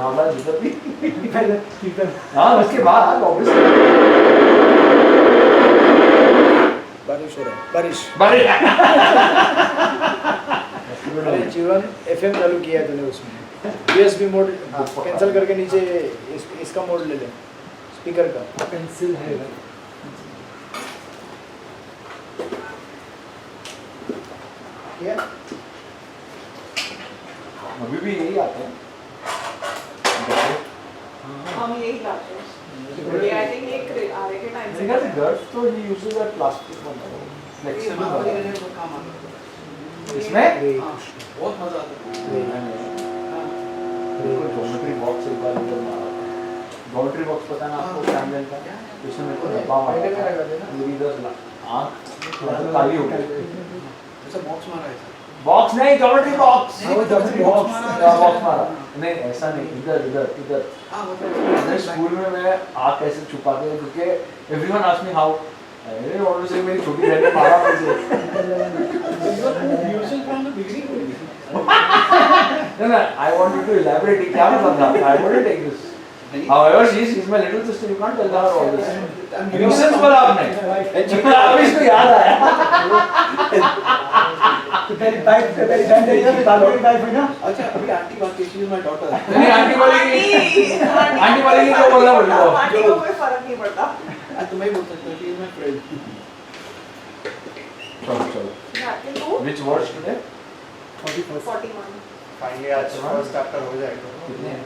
हाँ उसके बाद ऑब्वियसली बारिश हो रहा है, बारिश। अरे जीवन FM चालू किया है तूने उसमें, USB मोड कैंसिल करके नीचे इसका मोड ले ले, स्पीकर का पेंसिल है क्या? अभी भी यही आते हैं हम यही लाते हैं। I think एक आगे के टाइम से गर्ल्स तो ये यूजेस दैट प्लास्टिक फ्लेक्सिबल इसमें बहुत मजा आता है। ज्योमेट्री बॉक्स एक बार इधर मारा ज्योमेट्री बॉक्स पता ना आपको कैमरे का इसमें मेरे को डब्बा मारा मेरी इधर आंख काली हो गई। ऐसा बॉक्स मारा है बॉक्स नहीं ज्योमेट्री बॉक्स वो ज्योमेट्री बॉक्स बॉक्स मारा नहीं ऐसा नहीं इधर इधर इधर मैं स्कूल में मैं आँख ऐसे छुपा के क्योंकि एवरीवन आस्क्ड मी हाउ अरे और से मेरी छोटी बहन ने मारा मुझे usual from the beginning no I want you to elaborate क्या मतलब था I wouldn't take this however she's my little sister you can't tell her all this reasons बोला आपने आप इसको याद आया very bad है ना। अच्छा अभी आंटी बात की शी इज माय डॉटर नहीं आंटी वाली की जो बोला बोलो आंटी को कोई फर्क नहीं पड़ता। तुम्हें ही बोल सकते हो शी इज माय फ्रेंड चलो जाते तू which words today 41 फाइनली आज फर्स्ट चैप्टर हो जाएगा कितने हैं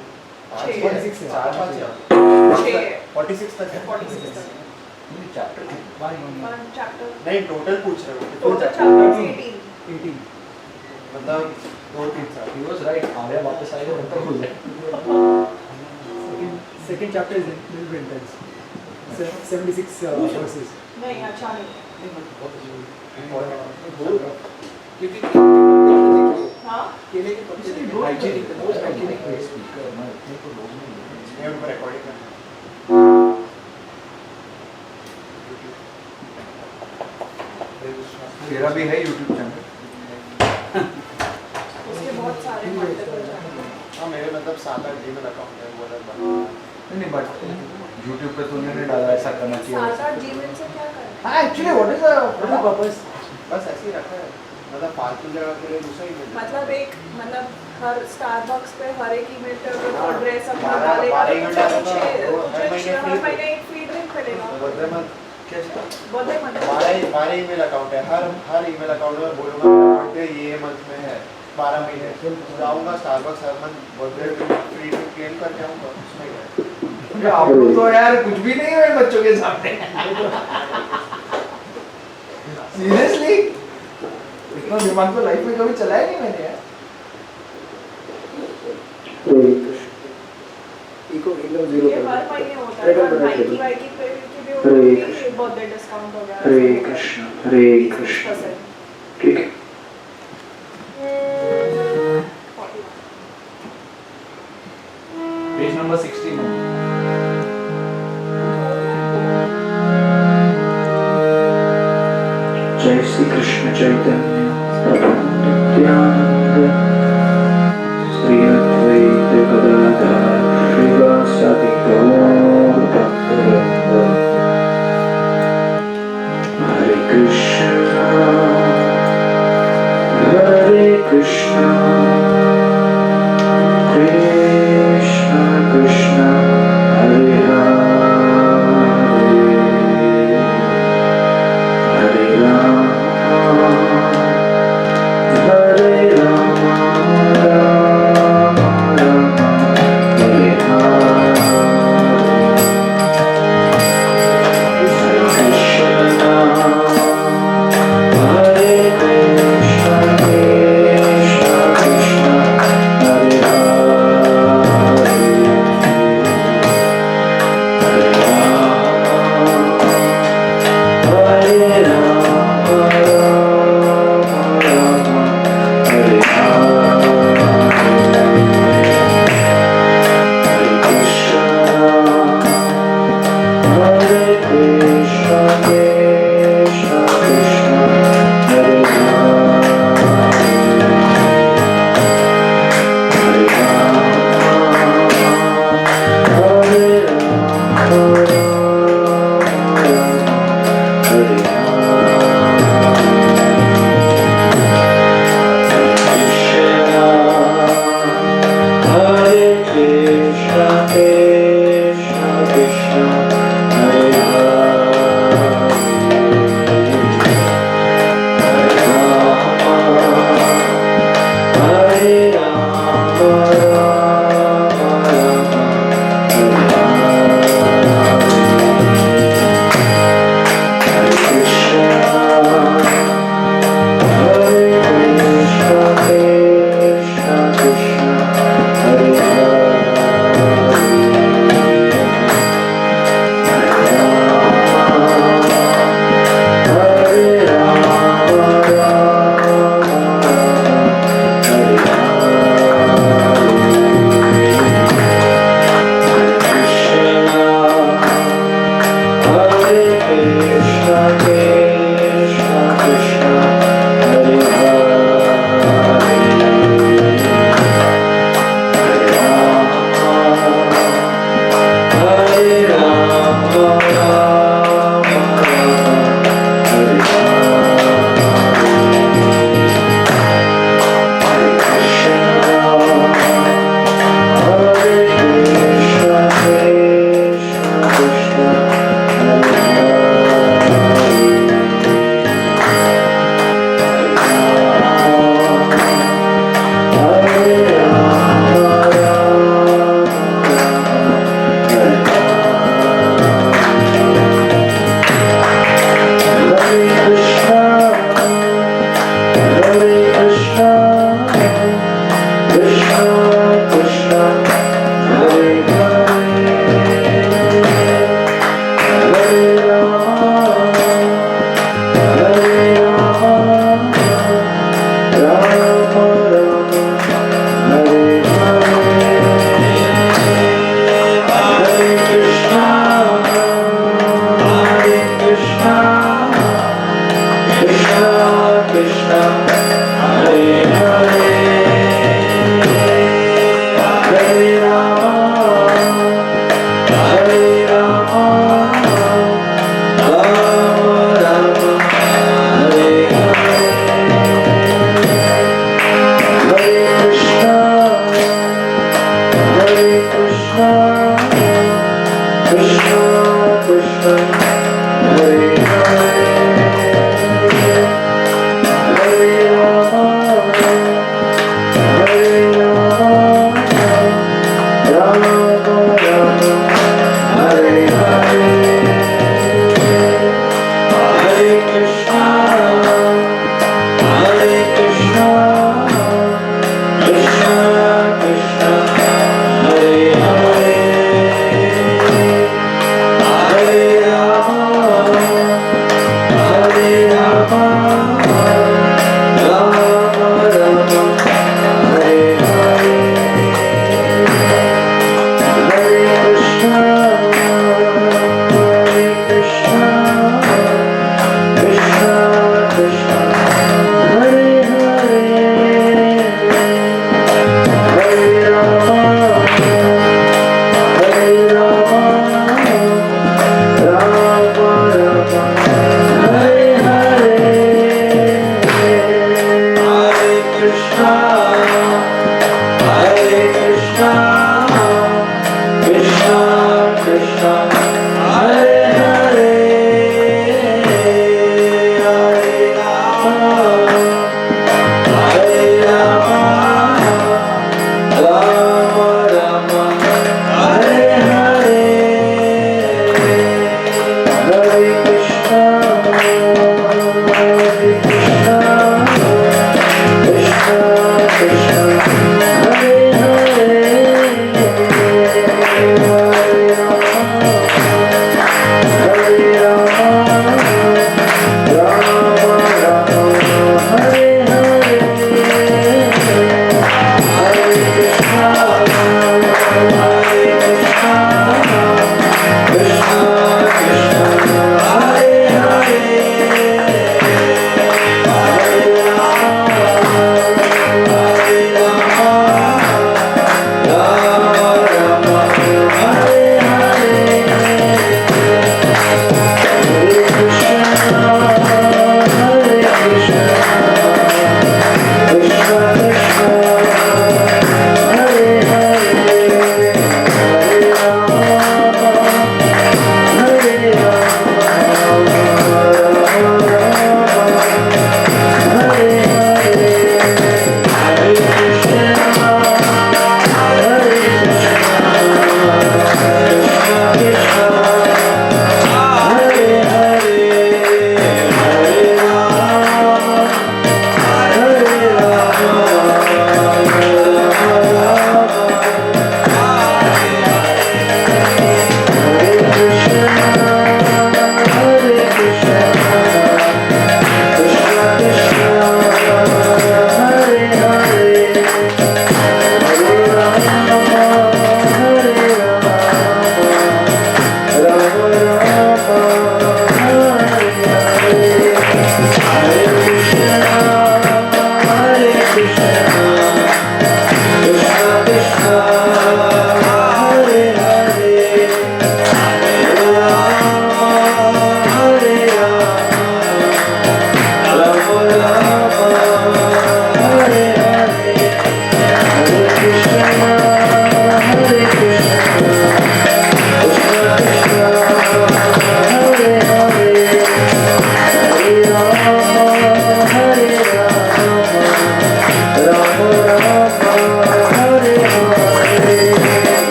46 4 5 46 तक है 46 तक ये चैप्टर वन चैप्टर नहीं टोटल पूछ रहे हो टोटल चैप्टर 18 मतलब 2-3 साल he was right आर्या वापस आएगा तब तक हो जाए Second chapter is a little bit intense. 76 verses. नहीं अच्छा नहीं क्योंकि हाँ केले के पत्ते देखिए हाइजीनिक हाइजीनिक स्पीकर मैं इतने तो रोज नहीं ये उनको रिकॉर्डिंग करना तेरा भी है YouTube चैनल उसके बहुत सारे मल्टीपल चैनल हाँ मेरे मतलब 7-8 जीमेल अकाउंट है वो अलग बात नहीं बट YouTube पे तूने नहीं डाला ऐसा करना चाहिए 7-8 जीमेल से क्या करना हाँ actually what is the purpose बस ऐसे ही रखा है मतलब फालतू जगह के लिए दूसरा ही मिल मतलब एक मतलब हर स्टारबक्स पे हर एक ईमेल पे अगर हाँ, एड्रेस अपना 12 डालेगा email तो डालूंगा, कुछ हर महीने हर महीने एक फ्री ड्रिंक मिलेगा बर्थडे मंथ कैसा बर्थडे मंथ हमारा ईमेल अकाउंट है हर ईमेल अकाउंट में बोलूंगा अकाउंट पे ये मंथ में है 12 महीने जाऊंगा स्टारबक्स हर month birthday free drink claim करके आऊंगा उसमें क्या है आप लोग तो यार कुछ भी नहीं है बच्चों के सामने सीरियसली इतना दिमाग तो लाइफ में कभी चलाया नहीं मैंने यार इको एकदम जीरो ये हर महीने होता है नाइकी वाइकी पे भी बर्थडे डिस्काउंट हो गया हरे कृष्ण ठीक है 41 पेज नंबर 16 जय श्री कृष्ण चैतन्य प्रभु नित्यानंद श्री अद्वैत गदाधर श्रीवासादि गौर भक्तवृंद हरे कृष्ण कृष्ण कृष्ण हरे हरे हरे राम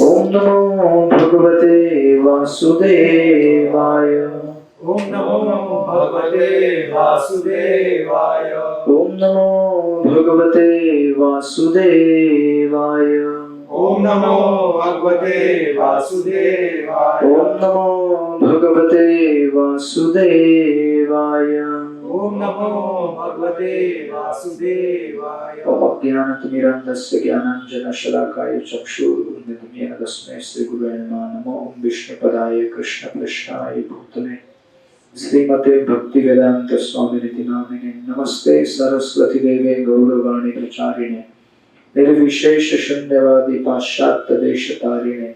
ओम नमो भगवते वासुदेवाय। ओम नमो भगवते वासुदेवाय। ओम नमो भगवते वासुदेवाय। ओम नमो भगवते वासुदेवाय। ओम नमो भगवते वासुदेवाय। ओम नमो भगवते वासुदेवाय। अज्ञानतिमिरन्धस्य ज्ञानाञ्जनशलाकाय चक्षुरुन्मिलितं येन तस्मै श्रीगुरुवे नमः। नमो विष्णुपदाय कृष्णपृष्ठाय भूतले श्रीमते भक्तिवेदांत स्वामिनिति नामिने। नमस्ते सरस्वती देवे गौरवाणी प्रचारिणे निर्विशेष शून्यवादी पाश्चात्य देशतारिणे।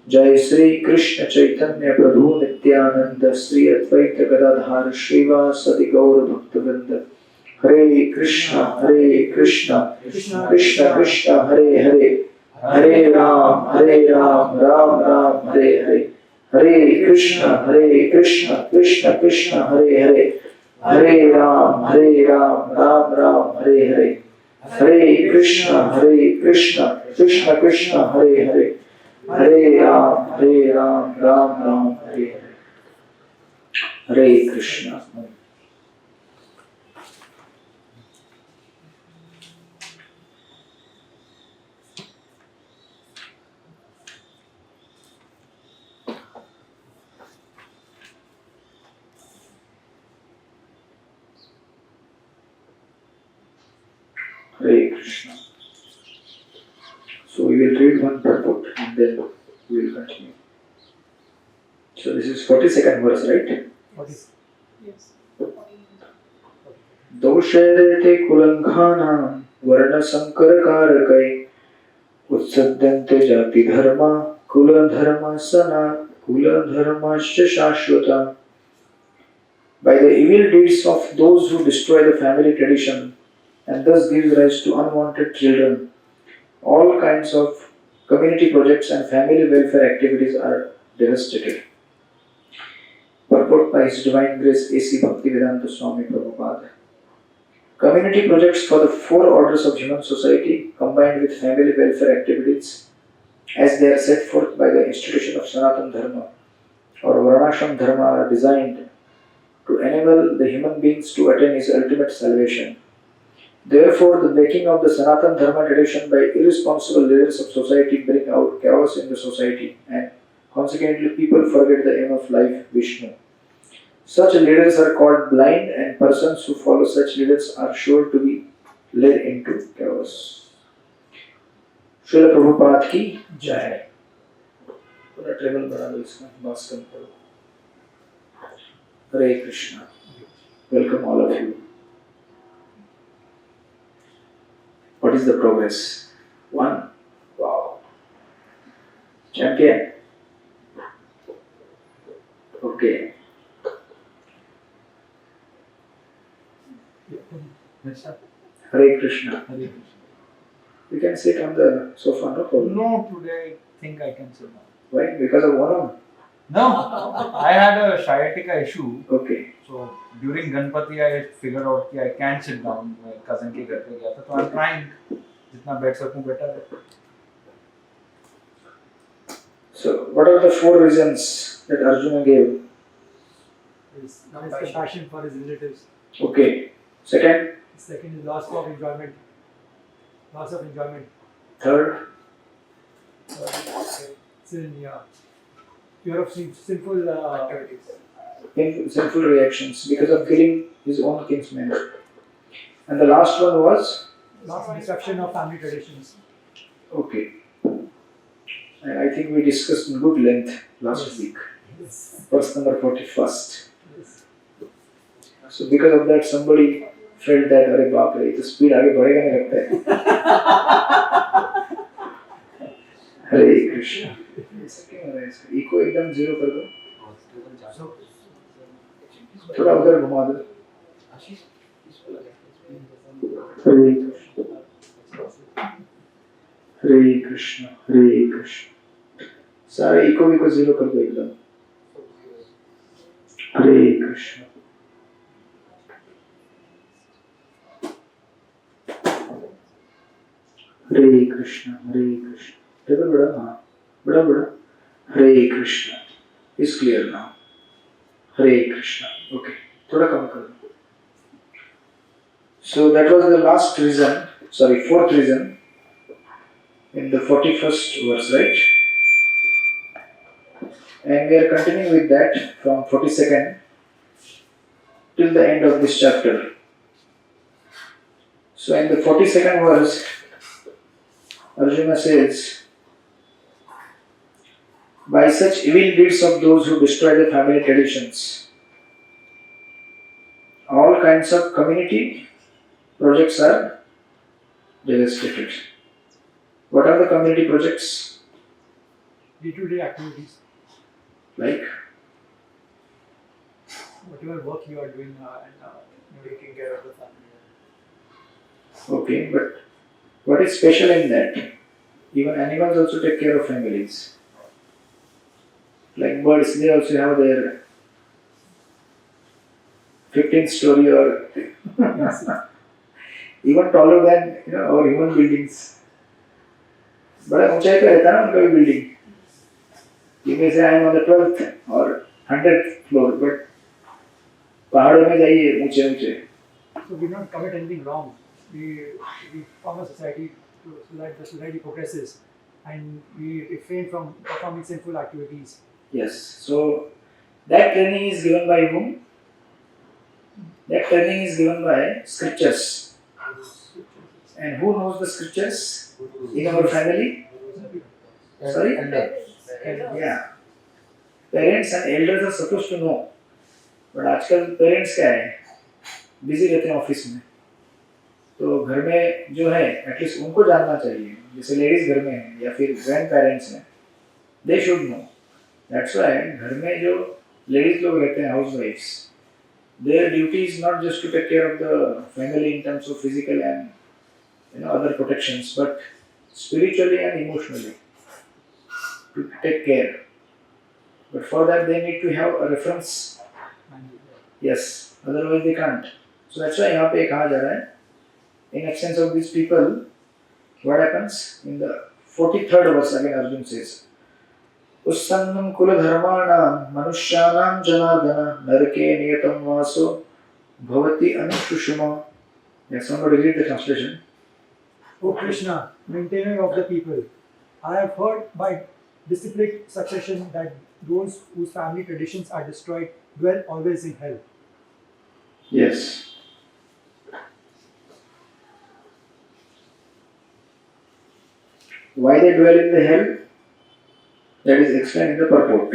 जय श्री कृष्ण चैतन्य प्रभु नित्यानंद श्री अद्वैत गदाधर श्रीवासदि गौर भक्तवृंद। हरे कृष्णा कृष्ण कृष्ण हरे हरे, हरे राम राम राम हरे हरे। हरे कृष्ण कृष्ण कृष्ण हरे हरे, हरे राम राम राम हरे हरे। हरे कृष्ण कृष्ण कृष्ण हरे हरे, हरे राम राम राम हरे हरे। हरे Krishna. Hare Krishna. So we will read one purport and then we will continue. So this is 42nd verse, right? What is? Yes. दोषेते कुलंघाना वर्ण संकर कारकै उत्सद्यन्ते जाति धर्मा कुल धर्म सना कुल धर्मश्च शाश्वता. By the evil deeds of those who destroy the family tradition and thus give rise to unwanted children, all kinds of community projects and family welfare activities are devastated. Purport by His Divine Grace A.C. Bhaktivedanta Swami Prabhupada. Community projects for the four orders of human society combined with family welfare activities as they are set forth by the institution of Sanatana Dharma or Varnashram Dharma are designed to enable the human beings to attain his ultimate salvation. Therefore, the breaking of the Sanatana Dharma tradition by irresponsible leaders of society bring out chaos in the society and consequently people forget the aim of life, Vishnu. Such leaders are called blind and persons who follow such leaders are sure to be led into chaos. Srila Prabhupada ki jai. पूरा travel बना दो इसका, बस कम करो. Hare Krishna. Welcome all of you. What is the progress? 1. Wow. Champion. Okay. Hare Krishna. Hare Krishna. You can sit on the sofa, no problem. No, today I think I can sit down. Why? Because of Onam? No, I had a sciatica issue. Okay. So during Ganpati I figured out कि I can sit down. मैं cousin के घर पे गया था, तो I'm trying जितना बैठ सकूं better है. So, what are the 4 reasons that Arjuna gave? His compassion for his relatives. Okay. Second, Second is loss of enjoyment. Loss of enjoyment. third, Sin, yeah. Fear of sinful activities. sinful reactions because of killing his own kinsmen. And the last one was Loss of disruption of family traditions. okay. And I think we discussed in good length last Yes. week. Yes. Verse number 41st. Yes. So because of that, somebody felt that अरे बाप रे तो speed आगे बढ़ेगा नहीं लगता है. हरे कृष्ण. क्या हो रहा है इसका? इको एकदम 0 कर दो. थोड़ा उधर घुमा दो. हरे कृष्ण. हरे कृष्ण. हरे कृष्ण. सारे इको को 0 कर दो एकदम. हरे कृष्ण. हरे कृष्ण. हरे कृष्ण. टेबल बड़ा. हाँ बड़ा बड़ा. Hare Krishna. Is clear now. Hare Krishna. Okay थोड़ा कम कर दो. So that was the last reason, sorry, 4th reason in the 41st verse, right? And we are continuing with that from 42nd till the end of this chapter. So in the 42nd verse, Arjuna says, by such evil deeds of those who destroy the family traditions, all kinds of community projects are devastated. What are the community projects? Day-to-day activities. Like? Whatever work you are doing and taking care of the family. Okay, but what is special in that? Even animals also take care of families. Like birds, they also have their 15th story or even taller than our human buildings. बड़ा ऊंचाई पे रहता है ना उनका भी building. You may say I am on the 12th or 100th floor, but पहाड़ों में जाइए ऊंचे ऊंचे. So we not commit anything wrong. We form a society so that the society progresses and we refrain from performing sinful activities. Yes. So that training is given by whom? That training is given by scriptures. And who knows the scriptures in our family? Sorry? Yeah. Parents and elders are supposed to know. But आजकल parents क्या है? Busy रहते हैं office में. तो घर में जो है एटलीस्ट उनको जानना चाहिए. जैसे लेडीज घर में है या फिर ग्रैंड पेरेंट्स हैं. They should know. That's why घर में जो लेडीज लोग रहते हैं house wives, their duty is not just to take care of the family in terms of physical and other protections, but spiritually and emotionally to take care. But for that they need to have a reference. Yes, otherwise they can't. So that's why यहाँ पे कहा जा रहा है, in absence of these people, what happens? In the 43rd verse again Arjun says, उत्सन्नं कुलधर्माणां मनुष्याणां जनार्दन नरके नियतं वासो भवति अनुशुषमा. Yeah, somebody read the translation. O Krishna, maintainer of the people, I have heard by disciplic succession that those whose family traditions are destroyed dwell always in hell. Yes. Why they dwell in the hell? That is explained in the purport.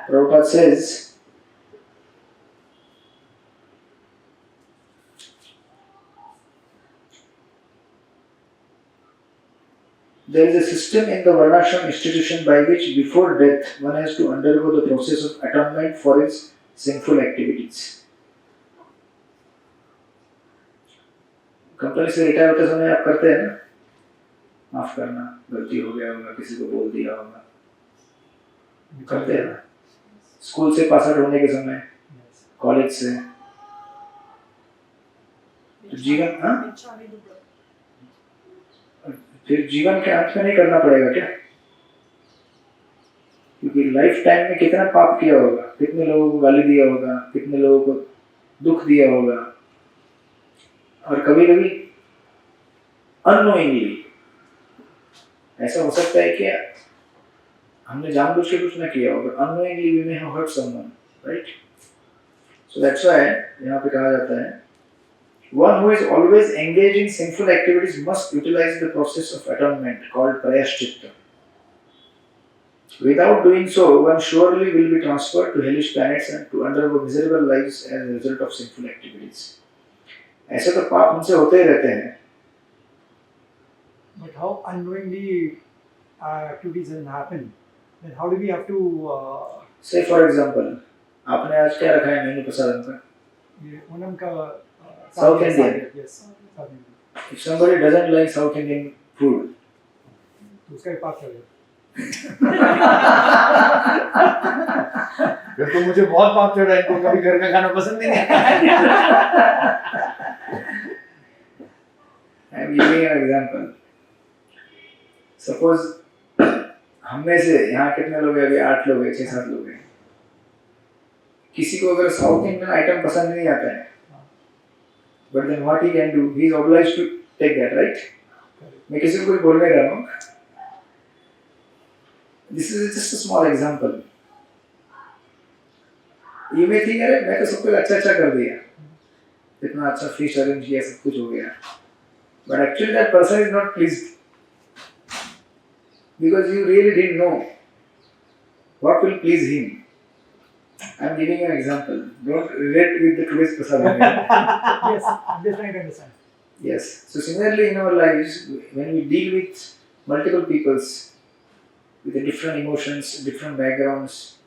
Prabhupada says, there is a system in the Varnashram institution by which before death one has to undergo the process of atonement for his sinful activities. Company से retire होते समय आप करते हैं ना, माफ करना, गलती हो गया होगा, किसी को बोल दिया होगा, करते हैं ना। स्कूल से पास आउट होने के समय, कॉलेज से, तो जीवन, हाँ, फिर जीवन के अंत में नहीं करना पड़ेगा क्या? क्योंकि लाइफ टाइम में कितना पाप किया होगा, कितने लोगों को गाली दिया होगा, कितने लोगों को दुख दिया होगा, और कभी कभी अननोइंगली ऐसा हो सकता है कि हमने जानबूझ के कुछ ना किया होगा, unknowingly we may have hurt someone, right? So that's why यहाँ पे कहा जाता है one who is always engaged in sinful activities must utilize the process of atonement called prayashchitta. Without doing so, one surely will be transferred to hellish planets and to undergo miserable lives as a result of sinful activities. ऐसे तो पाप हमसे होते ही रहते हैं. But how unknowingly activities can happen? Then how do we have to? Say for example, आपने आज क्या रखा है मेनू प्रसाद का? ये ओनम का South Indian. Yes, South Indian. If somebody doesn't like South Indian food, तो उसका भी पाप चलेगा. फिर तो मुझे बहुत पाप चढ़ा है, इनको कभी घर का खाना पसंद ही नहीं आता. I am giving an example. Suppose हम में से यहाँ कितने लोग हैं? अभी 8 लोग हैं, 6-7 लोग हैं. किसी को अगर साउथ इंडियन आइटम पसंद नहीं आता है, but then what he can do? He is obliged to take that, right? मैं किसी को कुछ बोल नहीं रहा हूँ. This is just a small example. ये मैं think अरे मैं तो सब कुछ अच्छा कर दिया, इतना अच्छा fish arrange किया, सब कुछ हो गया. But actually that person is not pleased because you really didn't know what will please him. I am giving an example. Don't relate with the today's prasadam. Yes, I'm just trying to understand. Yes. So similarly in our lives, when we deal with multiple peoples with the different emotions, different backgrounds,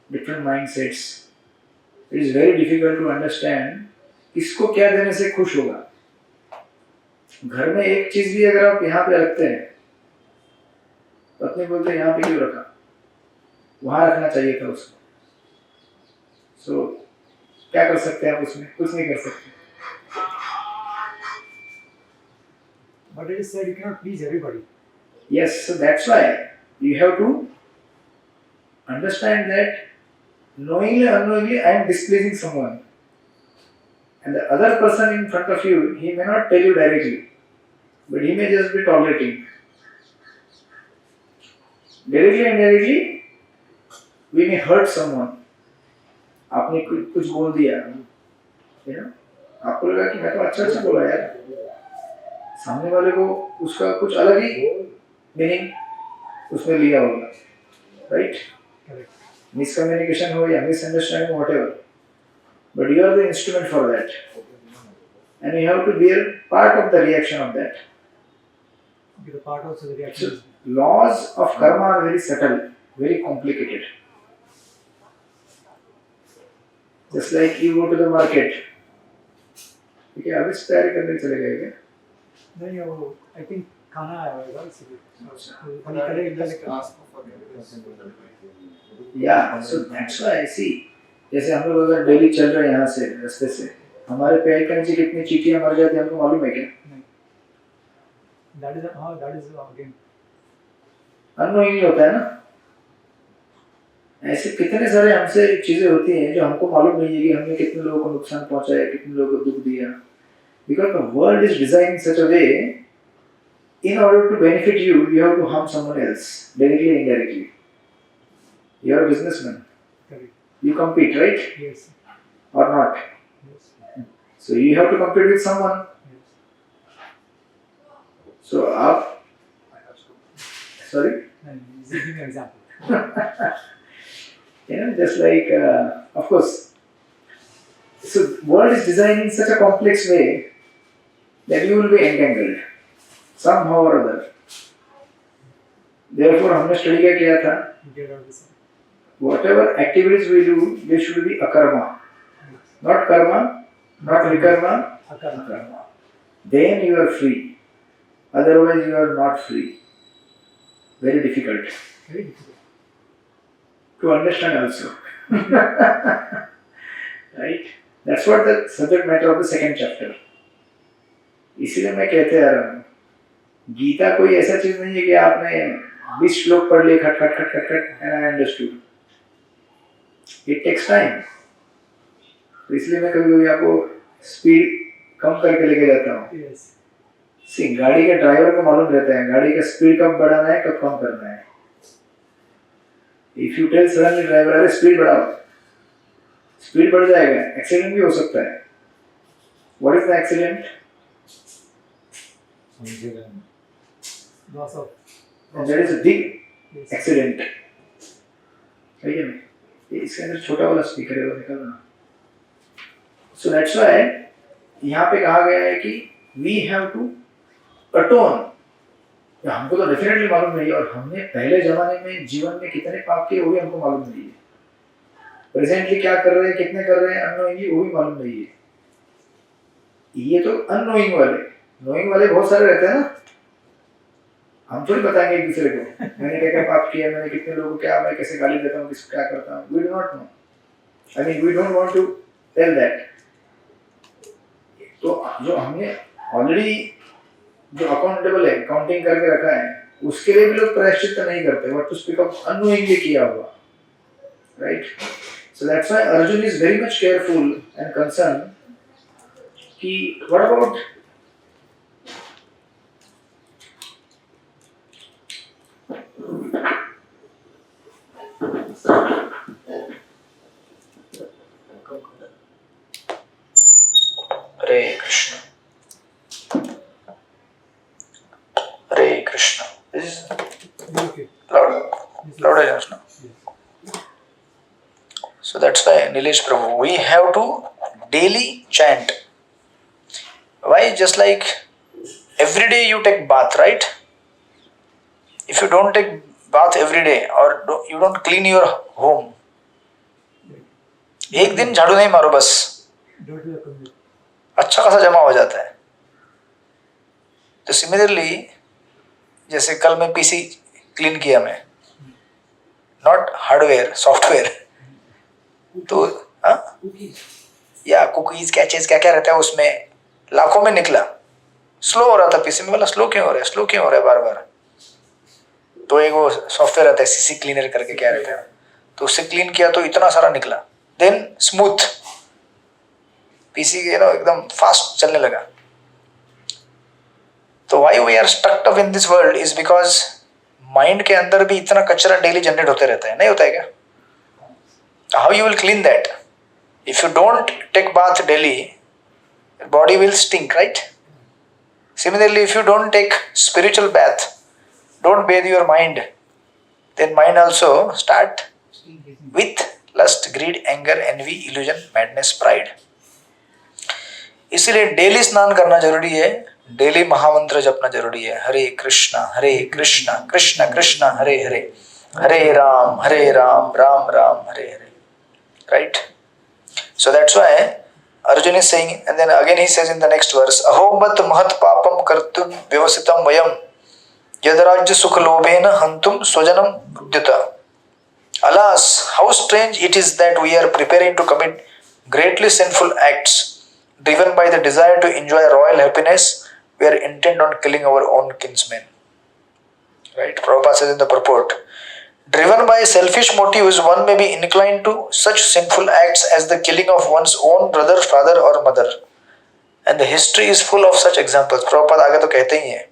different mindsets, it is very difficult to understand किसको क्या देने से खुश होगा. घर में एक चीज भी अगर आप यहाँ पे रखते हैं, पत्नी बोलते हैं यहाँ पे क्यों रखा, वहां रखना चाहिए था उसको. So क्या कर सकते हैं आप उसमें? कुछ नहीं कर सकते. But it is said you cannot please everybody. Yes, so that's why you have to understand that knowingly or unknowingly I am displeasing someone. And the other person in front of you, he may not tell you directly, but he may just be tolerating. Directly and indirectly, we may hurt someone. आपने कुछ बोल दिया, आपको लगा कि मैं तो अच्छा बोला यार, सामने वाले को उसका कुछ अलग ही मीनिंग उसमें लिया होगा, राइट? मिसकम्युनिकेशन हो या misunderstanding, whatever, but you are the instrument for that, and you have to bear part of the reaction of that. Okay, the part also the reaction. So, laws of karma are very subtle, very complicated. Just like you go to the market, ठीक है, अभी तैयारी करने चले गए क्या? नहीं, वो I think खाना आया होगा इसलिए. Yeah, so that's why I see. जैसे हम लोग अगर डेली चल रहे हैं यहाँ से रास्ते से, हमारे पैर के नीचे कितनी चींटियां मर जाती हैं हमको मालूम है क्या? नहीं. That is again. अननोइंगली होता है ना. ऐसे कितने सारे हमसे चीजें होती हैं जो हमको मालूम नहीं है कि हमने कितने लोगों को नुकसान पहुंचाया, कितने लोगों को दुख दिया. Because the world is designed in such a way, in order to benefit you, you have to harm someone else, directly and indirectly. You are a businessman. Correct. You compete, right? Yes. Or not? Yes. So you have to compete with someone. Yes. So आप, sorry? Just give me an example. Just like, of course, so world is designed in such a complex way that you will be entangled somehow or other. Therefore, हमने study क्या किया था? Get out of this. Whatever activities we do, they should be akarma, not karma, not vikarma, Akarma. akarma. then you are free. Otherwise, you are not free. Very difficult Very difficult. to understand also. Right? That's what the subject matter of the second chapter. इसीलिए मैं कहते आ रहा हूँ, गीता कोई ऐसा चीज नहीं है कि आपने 20 श्लोक पढ़ लिए खट खट खट खट खट and I understood. It takes time. तो इसलिए मैं कभी कभी आपको स्पीड कम करके लेके जाता हूँ. Yes. सी गाड़ी के ड्राइवर को मालूम रहता है गाड़ी का स्पीड कब बढ़ाना है कब कम करना है. If you tell suddenly driver अरे स्पीड बढ़ाओ, स्पीड बढ़ जाएगा, एक्सीडेंट भी हो सकता है. What is the accident? Loss of. That is a big Yes. Accident. है क्या नहीं? ये इसके अंदर छोटा वाला स्पीकर है वो निकालना. सो दैट्स व्हाई यहाँ पे कहा गया है कि वी हैव टू अटोन. हमको तो डेफिनेटली मालूम नहीं है और हमने पहले जमाने में जीवन में कितने पाप किए वो भी हमको मालूम नहीं है. प्रेजेंटली क्या कर रहे हैं कितने कर रहे हैं अननोइंगली वो भी मालूम नहीं है. ये तो अननोइंग वाले. नोइंग वाले बहुत सारे रहते हैं ना. हम थोड़ी बताएंगे एक दूसरे को मैंने क्या क्या पाप किया, मैंने कितने लोगों को क्या, मैं कैसे गाली देता हूँ, किसको क्या करता हूँ. We do not know. I mean we don't want to tell that. तो जो हमने ऑलरेडी जो अकाउंटेबल है काउंटिंग करके रखा है उसके लिए भी लोग प्रायश्चित नहीं करते. What to speak of unknowingly किया हुआ. Right. So that's why Arjun is very much careful and concern कि what about Hare Krishna. Hare Krishna. This is Okay. loud. Louder, Krishna. Yes. So that's why Nilesh Prabhu, we have to daily chant. Why? Just like every day you take bath, right? If you don't take bath every day or you don't clean your home, एक दिन झाड़ू नहीं मारो बस Dirty accumulate. अच्छा खासा जमा हो जाता है. तो सिमिलरली जैसे कल मैं पीसी क्लीन किया मैं, नॉट हार्डवेयर सॉफ्टवेयर, तो या कुकीज कैचेस क्या क्या रहता है उसमें लाखों में निकला. स्लो हो रहा था पीसी में, बोला स्लो क्यों हो रहा है, स्लो क्यों हो रहा है बार बार. तो एक वो सॉफ्टवेयर आता है सीसी क्लीनर करके क्या रहता है, तो उससे क्लीन किया तो इतना सारा निकला. देन स्मूथ पीसी के एकदम फास्ट चलने लगा. तो why we are stucked up in this world is because mind के अंदर भी इतना कचरा डेली जनरेट होते रहता है. नहीं होता है क्या? How you will clean that? If you don't take bath daily body will stink, right? Similarly if you don't take spiritual bath, don't bathe your mind, then mind also start with lust, greed, anger, envy, illusion, madness, pride. इसीलिए daily स्नान करना जरूरी है, daily महामंत्र जपना जरूरी है. हरे कृष्णा कृष्ण कृष्ण हरे हरे, हरे Ram Ram Ram Hare Hare. Right? So that's why Arjun is saying, and then again he says in the next verse, ahomat mahat papam kartum vyavasitam vayam Yadarajya sukha lobhena hantum swajanam udyata. Alas, how strange it is that we are preparing to commit greatly sinful acts. Driven by the desire to enjoy royal happiness, we are intent on killing our own kinsmen. Right? Prabhupada says in the purport, driven by selfish motives, one may be inclined to such sinful acts as the killing of one's own brother, father or mother. And the history is full of such examples. Prabhupada आगे तो कहते ही हैं.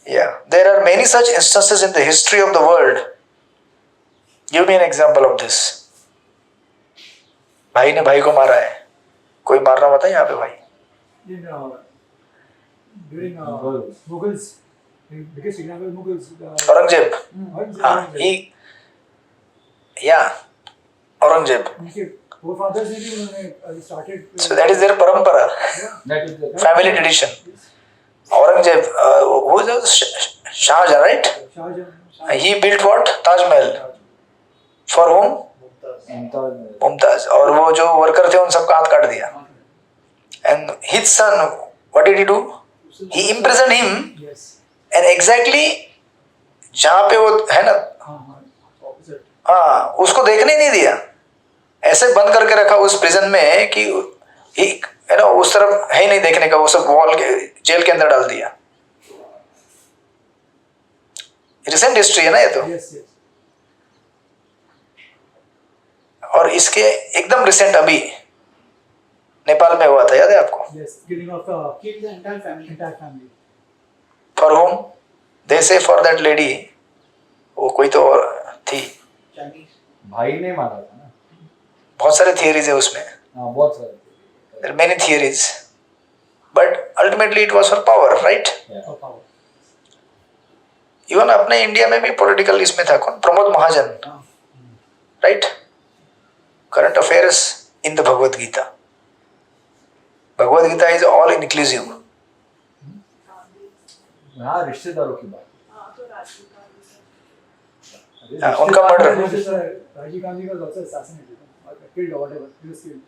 Yeah, there are many such instances in the history of the world. Give me an example of this. भाई ने भाई को मारा है. कोई मारना मत है यहाँ पे भाई. During Mughals, the biggest example Mughals. Aurangzeb. हाँ, औरंगजेब. उनके forefathers ने भी उन्होंने started. So that is their परंपरा. That is the Family tradition. Aurangzeb, who was Shahjahan, right? Shahjahan. He built what? Taj Mahal. For whom? Mumtaz. और वो जो worker थे उन सबका हाथ काट दिया. And his son What did he do? He imprisoned him, Yes. and exactly जहाँ पे वो है ना, Opposite. हाँ, उसको देखने ही नहीं दिया, ऐसे बंद करके रखा उस प्रिजन में कि है ना उस तरफ है ही नहीं देखने का, वो सब वॉल के जेल के अंदर डाल दिया। रिसेंट हिस्ट्री है ना ये तो। Yes, yes. और इसके एकदम रिसेंट अभी नेपाल में हुआ था, याद है आपको? Yes. Killing of killed the entire family. Entire family. For home? They say for that lady, वो कोई तो और थी, भाई ने मारा था ना। बहुत सारे थियरीज है उसमें, हाँ बहुत सारे। there are many theories, but ultimately it was for power, right? For power. Even अपने इंडिया में भी पॉलिटिकल इसमें था कौन, Pramod Mahajan, right? Current affairs in the Bhagavad Gita, Bhagavad Gita is all inclusive. हाँ रिश्तेदारों की बात। हाँ तो राजीव गांधी उनका murder Rajiv Gandhi was also assassinated or killed or whatever. He was killed.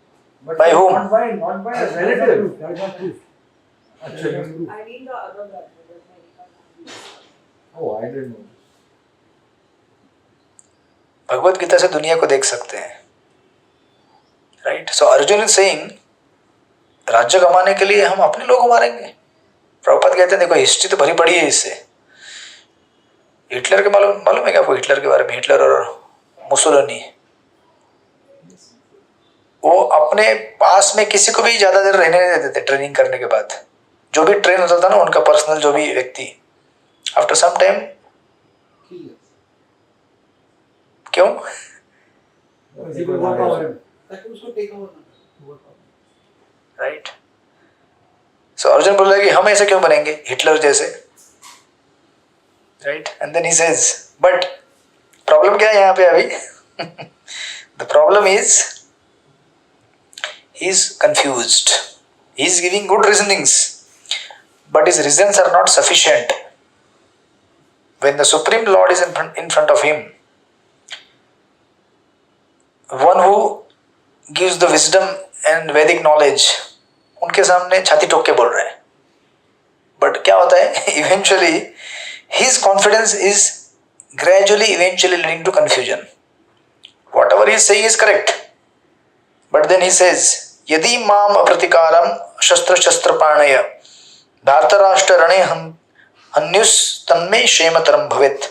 by whom? Not by a relative. That is not proof. Actually. That is not proof. I mean the other brother, the American Gandhi. Oh, I didn't know. Bhagavad Gita से दुनिया को देख सकते हैं, right? So Arjun is saying राज्य कमाने के लिए हम अपने लोग मारेंगे। प्रभुपाद कहते हैं देखो हिस्ट्री तो भरी पड़ी है इससे। हिटलर के मालूम है क्या आपको हिटलर के बारे में? हिटलर और मुसोलिनी, वो अपने पास में किसी को भी ज्यादा देर रहने नहीं देते थे ट्रेनिंग करने के बाद। जो भी ट्रेन होता था ना उनका पर्सनल जो भी व्यक्ति, आफ्टर सम टाइम, क्यों? Because he will overpower him. Right? So Arjun बोला कि हम ऐसे क्यों बनेंगे हिटलर जैसे, right? And then he says but problem क्या है यहाँ पे अभी? The problem is he is confused, he is giving good reasonings, but his reasons are not sufficient. When the Supreme Lord is in front of him, one who gives the wisdom and Vedic knowledge, उनके सामने छाती ठोक के बोल रहे हैं, but क्या होता है eventually his confidence is gradually eventually leading to confusion. Whatever he is saying is correct, but then he says यदि माम अप्रतिकारम शस्त्र शस्त्र पाणय धार्तराष्ट्र रणे हन्युस तन्मे क्षेमतरम भवेत्.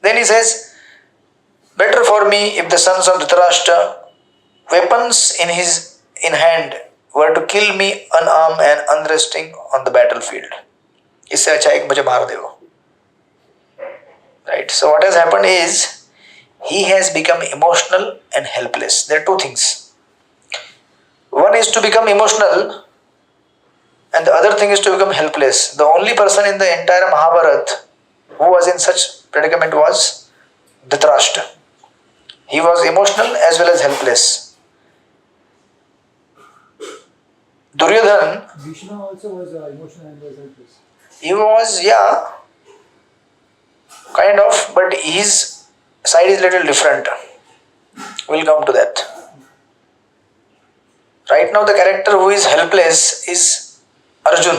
Then he says better for me if the sons of Dhritarashtra weapons in hand were to kill me unarmed and unresting on the battlefield. इससे अच्छा एक मुझे मार दे वो, right? So what has happened is he has become emotional and helpless. There are two things. One is to become emotional and the other thing is to become helpless. The only person in the entire Mahabharata who was in such predicament was Dhritarashtra. He was emotional as well as helpless. Duryodhan, Bhishma also was emotional and was helpless. he was, yeah, kind of, but his side is little different. We'll come to that. Right now the character who is helpless is Arjun.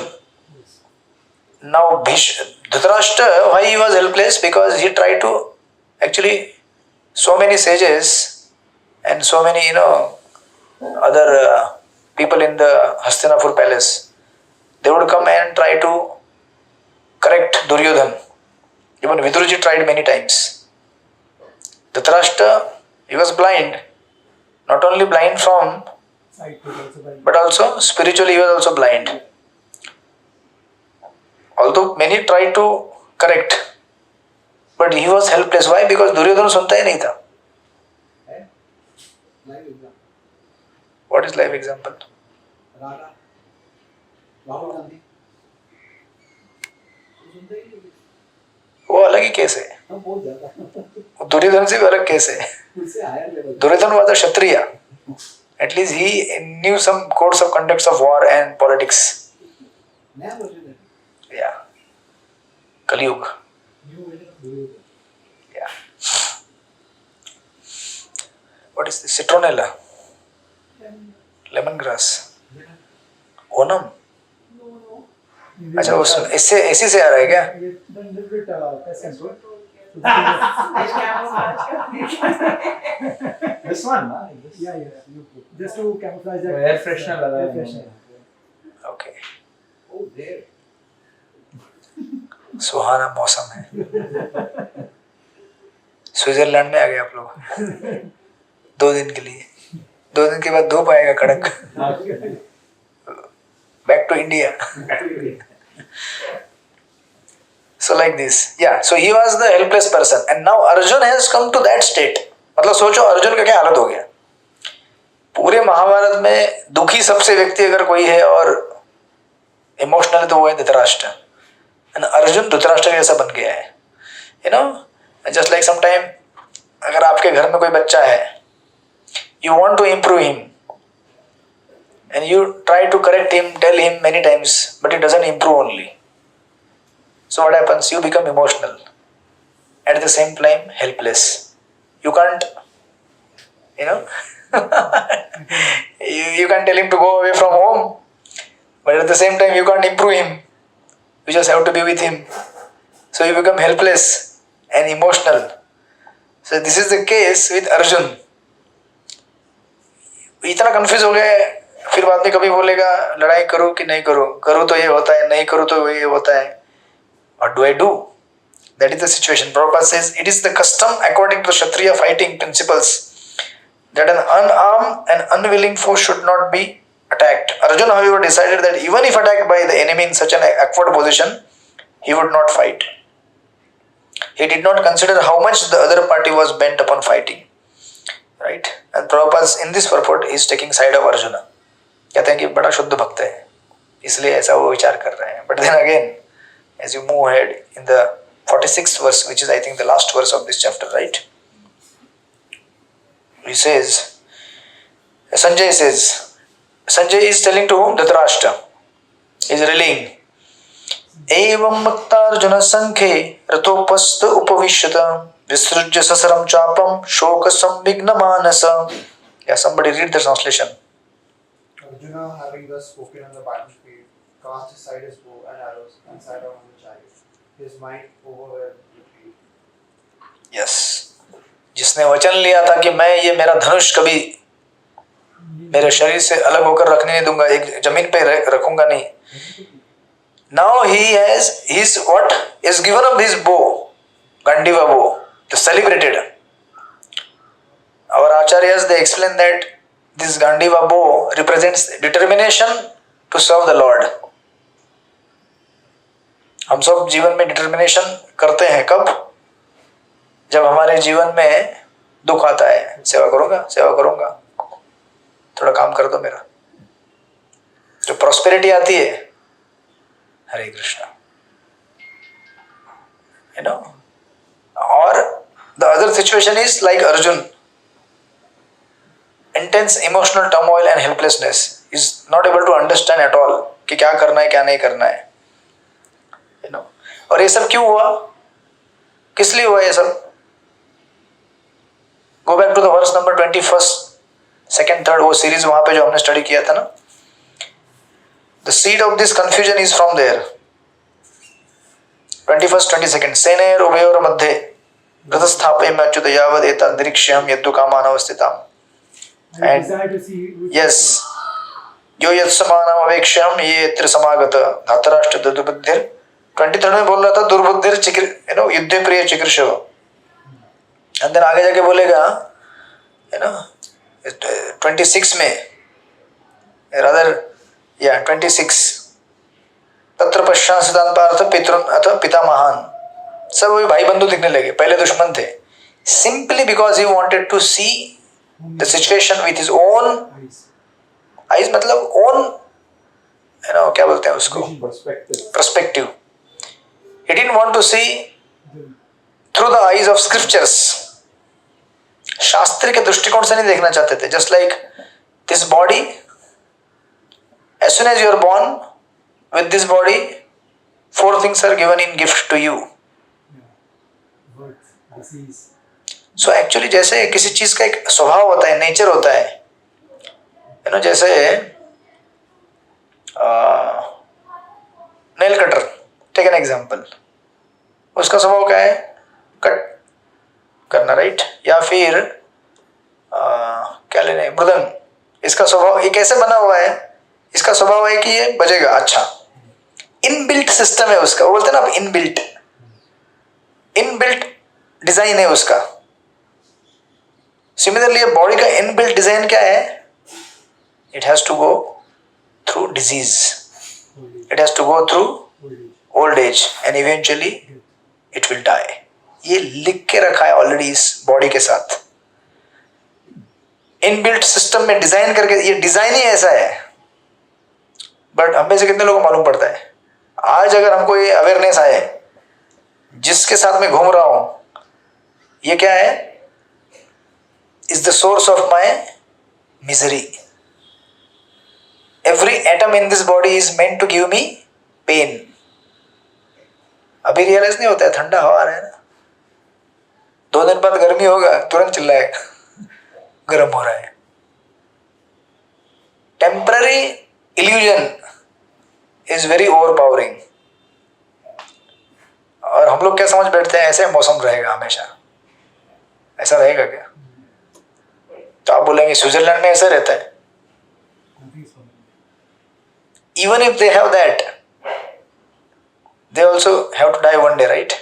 Now Dhritarashtra, why he was helpless? Because he tried to, actually so many sages and so many other people in the Hastinapur palace, they would come and try to correct Duryodhan. Even Vidurji tried many times. Dhritarashtra, he was blind, not only blind from Sight was also by but also spiritually he was also blind. Although many tried to correct, but he was helpless. Why? Because Duryodhan सुनता ही नहीं था. What is live example? Rahul Gandhi वो अलग ही case है, बहुत ज्यादा दुर्योधन से भी अलग केस है. उससे higher level Duryodhan was a Kshatriya. At least he knew some codes of conducts of war and politics. नया वर्जन है Yeah. Kaliyug. New version of Duryodhan Yeah. What is this? Citronella. Lemongrass. Onam. No, अच्छा उस इससे इसी से आ रहा है क्या? Then little bit pest control. So This one, na? This. yeah. Just to camouflage that. Air freshener लगा Air है freshener. Okay, Oh, there. सुहाना मौसम है। स्विट्जरलैंड में आ गए आप लोग 2 दिन के लिए। 2 दिन के बाद धूप आएगा कड़क। Back to India. So like this, yeah. So he was the helpless person, and now Arjun has come to that state. मतलब सोचो अर्जुन का क्या हालत हो गया। पूरे महाभारत में दुखी सबसे व्यक्ति अगर कोई है और इमोशनल तो वो है धृतराष्ट्र, एंड अर्जुन धृतराष्ट्र जैसा बन गया है। You know, just like some time अगर आपके घर में कोई बच्चा है, you want to improve him and you try to correct him, tell him many times, but he doesn't improve only. So what happens? You become emotional, at the same time helpless. You can't, you know, you can't tell him to go away from home, but at the same time you can't improve him. You just have to be with him. So you become helpless and emotional. So this is the case with Arjun. इतना confuse हो गया, फिर बाद में कभी बोलेगा लड़ाई करूं कि नहीं करूं, करूं तो ये होता है, नहीं करूं तो ये होता है। What do I do? That is the situation. Prabhupada says it is the custom according to Kshatriya fighting principles that an unarmed and unwilling foe should not be attacked. Arjuna, however, decided that even if attacked by the enemy in such an awkward position, he would not fight. He did not consider how much the other party was bent upon fighting. Right? And Prabhupada in this purport is taking side of Arjuna. कहते हैं कि बड़ा शुद्ध भक्त है, इसलिए ऐसा वो विचार कर रहे हैं। But then again, as you move ahead in the 46th verse, which is I think the last verse of this chapter, right? He says, Sanjay is telling to whom? Dhritarashtra. He is relaying. Evam maktarjuna sankhe ratopast upavishyata visrujya sasaram chapam shoka samvigna manasa. Yeah, somebody read the translation. Arjuna, having thus spoken on the battlefield, cast aside his bow and arrows and sat down on the chariot. His mind overwhelmed with grief. Yes. जिसने वचन लिया था कि मैं ये मेरा धनुष कभी मेरे शरीर से अलग होकर रखने नहीं दूंगा, एक जमीन पे रखूंगा नहीं। Now he is what is given up his bow, Gandiva bow, the celebrated. Our acharyas they explain that this Gandiva bow represents determination to serve the Lord. हम सब जीवन में डिटर्मिनेशन करते हैं कब? जब हमारे जीवन में दुख आता है, सेवा करूंगा, थोड़ा काम कर दो मेरा। जो प्रॉस्पेरिटी आती है, हरे Krishna, you know, or the other situation is like Arjun, intense emotional turmoil and helplessness, is not able to understand at all कि क्या करना है क्या नहीं करना है, you know. और ये सब क्यों हुआ, किस लिए हुआ ये सब? Go back to the verse number 21st, 2nd, 3rd, वो सीरीज वहां पे जो हमने स्टडी किया था ना, the seed of this confusion is from there. 21st, 22nd, सेनेर उभयोर मध्ये गतस्थापयम् अच्युत यावद् एतादृक्ष्यं यद्दुकामानवस्थिताम्. And yes, यो यत्समानम् अवेक्ष्यं ये यत्र समागत धातराष्ट्र दुर्बुद्धिर. 23rd में बोल रहा था दुर्बुद्धिर युद्धे प्रिय चिकीर्षव. अंदर आगे जाके बोलेगा 26 में, rather 26, तत्र पश्चात पार्थ पितृन अथ पितामहान, सब वही भाई बंधु दिखने लगे, पहले दुश्मन थे, simply because he wanted to see the situation with his own eyes, मतलब ओन क्या बोलते हैं उसको, perspective. He didn't want to see through the eyes of scriptures. शास्त्र के दृष्टिकोण से नहीं देखना चाहते थे. Just like this body, as soon as you are born with this body, 4 things are given in gift to you. So actually जैसे किसी चीज का एक स्वभाव होता है, नेचर होता है, जैसे nail cutter, take an example, उसका स्वभाव क्या है? कट करना, राइट? या फिर क्या लेने, मृदंग, इसका स्वभाव, ये कैसे बना हुआ है? इसका स्वभाव है कि ये बजेगा। अच्छा, इनबिल्ट सिस्टम है उसका, वो बोलते हैं ना इनबिल्ट, इनबिल्ट डिजाइन है उसका। सिमिलरली बॉडी का इनबिल्ट डिजाइन क्या है? It has to go through disease, it has to go through old age and eventually it will die. ये लिख के रखा है ऑलरेडी इस बॉडी के साथ, इनबिल्ट सिस्टम में डिजाइन करके, ये डिजाइन ही ऐसा है। बट हम में से कितने लोगों को मालूम पड़ता है? आज अगर हमको ये अवेयरनेस आए, जिसके साथ मैं घूम रहा हूं ये क्या है? Is the source of my misery. Every atom in this body is meant to give me pain. अभी रियलाइज नहीं होता है, ठंडा हवा आ रहा है ना, 2 दिन बाद गर्मी होगा, तुरंत चिल्लाएगा गर्म हो रहा है। Temporary illusion is very overpowering. और हम लोग क्या समझ बैठते हैं ऐसे मौसम रहेगा हमेशा, ऐसा रहेगा क्या? तो आप बोलेंगे स्विट्जरलैंड में ऐसा रहता है। Even if they have that, they also have to die one day, right?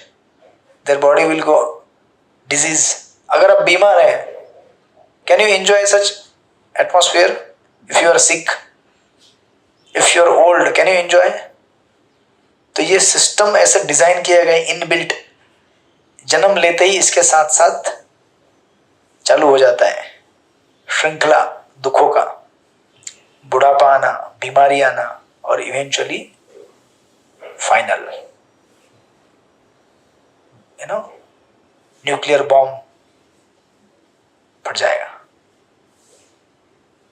Their body will go disease. अगर आप बीमार हैं, can you enjoy such atmosphere? If you are sick, if you are old, can you enjoy? तो ये system ऐसे design किया गया inbuilt, जन्म लेते ही इसके साथ साथ चालू हो जाता है श्रृंखला दुखों का, बुढ़ापा आना, बीमारी आना, और eventually final, you know, nuclear bomb फट जाएगा।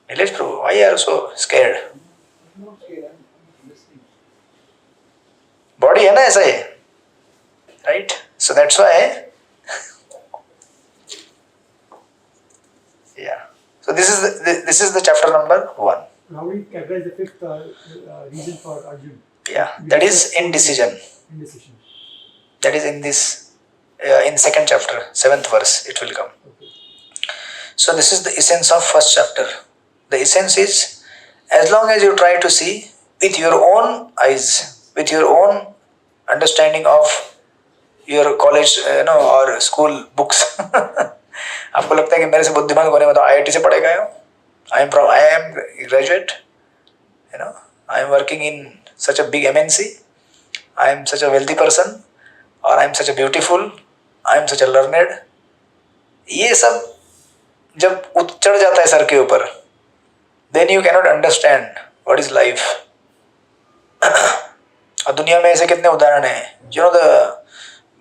Nilesh Prabhu, why are you so scared? Body है ना ऐसा ही, right? So that's why, yeah. So this is the chapter number 1. Now we categorize the fifth reason for Arjun. Yeah, that is indecision. Indecision. That is in this in second chapter, 7th verse it will come. Okay. So this is the essence of first chapter. The essence is, as long as you try to see with your own eyes, with your own understanding of your college, or school books. आपको लगता है कि मेरे से बुद्धिमान होने में तो IIT से पढ़ेगा हो? I am graduate, I am working in such a big MNC, I am such a wealthy person, or I am such a beautiful, I am such a learned. ये सब जब चढ़ जाता है सर के ऊपर, then you cannot understand what is life. और दुनिया में ऐसे कितने उदाहरण हैं, the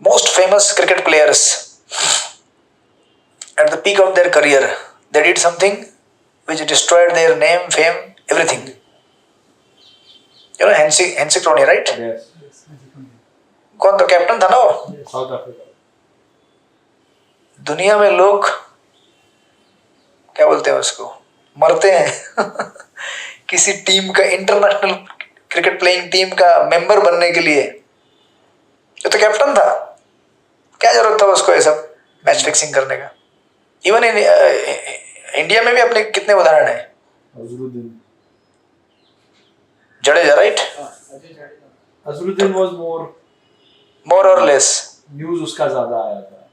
most famous cricket players at the peak of their career, they did something which destroyed their name, fame, everything. Hensi Crony, right? Yes. कौन तो captain था ना वो? South Africa. दुनिया में लोग क्या बोलते हैं उसको, मरते हैं किसी टीम का, इंटरनेशनल क्रिकेट प्लेइंग टीम का मेंबर बनने के लिए। ये तो कैप्टन था, क्या जरूरत था उसको ये सब मैच फिक्सिंग करने का? इवन इंडिया में भी अपने कितने उदाहरण हैं। अजरुद्दीन, जडेजा, राइट? अजरुद्दीन was मोर और लेस, न्यूज उसका ज्यादा आया था।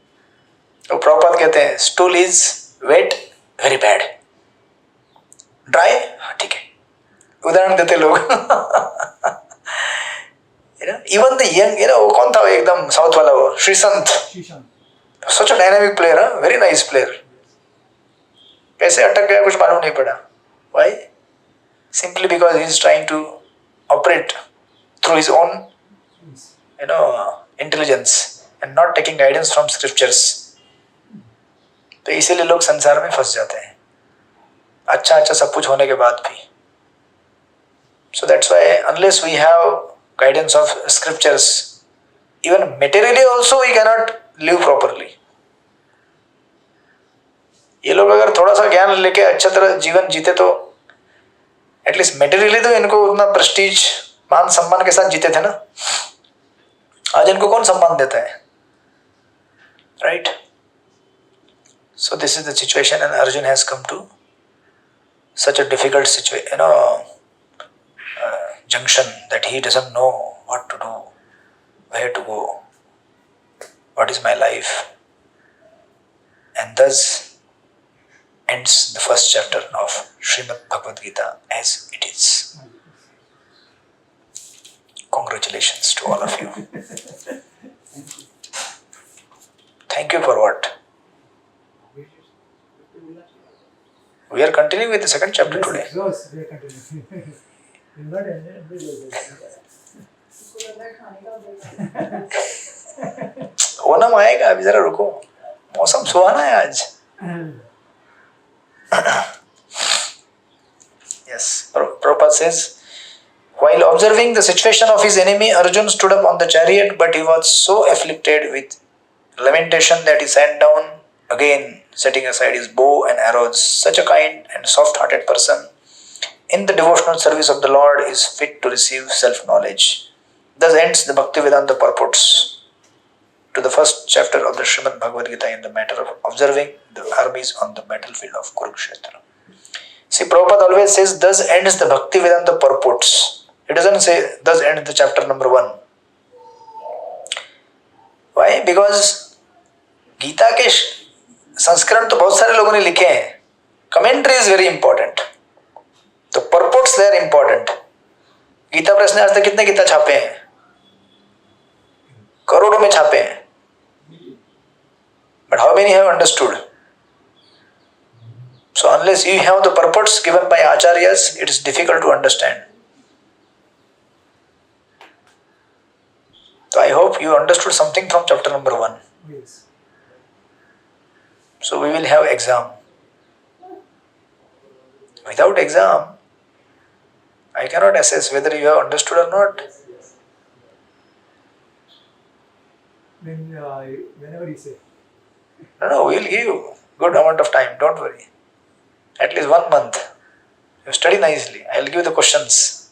तो प्रभुपाद कहते हैं stool is wet very bad, dry हाँ ठीक है, उदाहरण देते लोग। इवन द यंग, वो कौन था वो एकदम साउथ वाला, वो Sreesanth, such a dynamic player, very nice player. कैसे अटक गया कुछ मालूम नहीं पड़ा। Why? Simply because he is trying to operate through his own intelligence and not taking guidance from scriptures. तो इसीलिए लोग संसार में फंस जाते हैं, अच्छा सब कुछ होने के बाद भी। So that's why unless we have guidance of scriptures, even materially also we cannot live properly. ये लोग अगर थोड़ा सा ज्ञान लेके अच्छा तरह जीवन जीते तो एटलीस्ट मटेरियली तो इनको उतना प्रेस्टीज मान सम्मान के साथ जीते थे ना, आज इनको कौन सम्मान देता है, right? So this is the situation, and Arjun has come to such a difficult situation, junction, that he doesn't know what to do, where to go, what is my life, and thus ends the first chapter of Srimad Bhagavad Gita as it is. Congratulations to all of you. Thank you for what? We are continuing with the second chapter today. Yes, we are continuing. We're not ended with Onam आएगा, अभी जरा रुको, मौसम सुहाना है आज. Yes, Prabhupada says, while observing the situation of his enemy, Arjun stood up on the chariot, but he was so afflicted with lamentation that he sat down again, setting aside his bow and arrows. Such a kind and soft-hearted person in the devotional service of the Lord is fit to receive self-knowledge. Thus ends the Bhaktivedanta purports to the first chapter of the Srimad Bhagavad Gita in the matter of observing the armies on the battlefield of Kurukshetra. See, Prabhupada always says, thus ends the Bhaktivedanta purports. It doesn't say, thus ends the chapter number 1. Why? Because Gita के संस्करण तो बहुत सारे लोगों ने लिखे हैं. Commentary is very important. तो purports they are important. Gita Press ने आज तक कितने गीता छापे हैं? करोड़ों में छापे हैं. But how many have understood? So unless you have the purports given by acharyas, it is difficult to understand. So I hope you understood something from chapter number 1. yes. So we will have exam. Without exam, I cannot assess whether you have understood or not. Then whenever you say. No, we will give you good amount of time. Don't worry. At least 1 month. You study nicely. I will give the questions.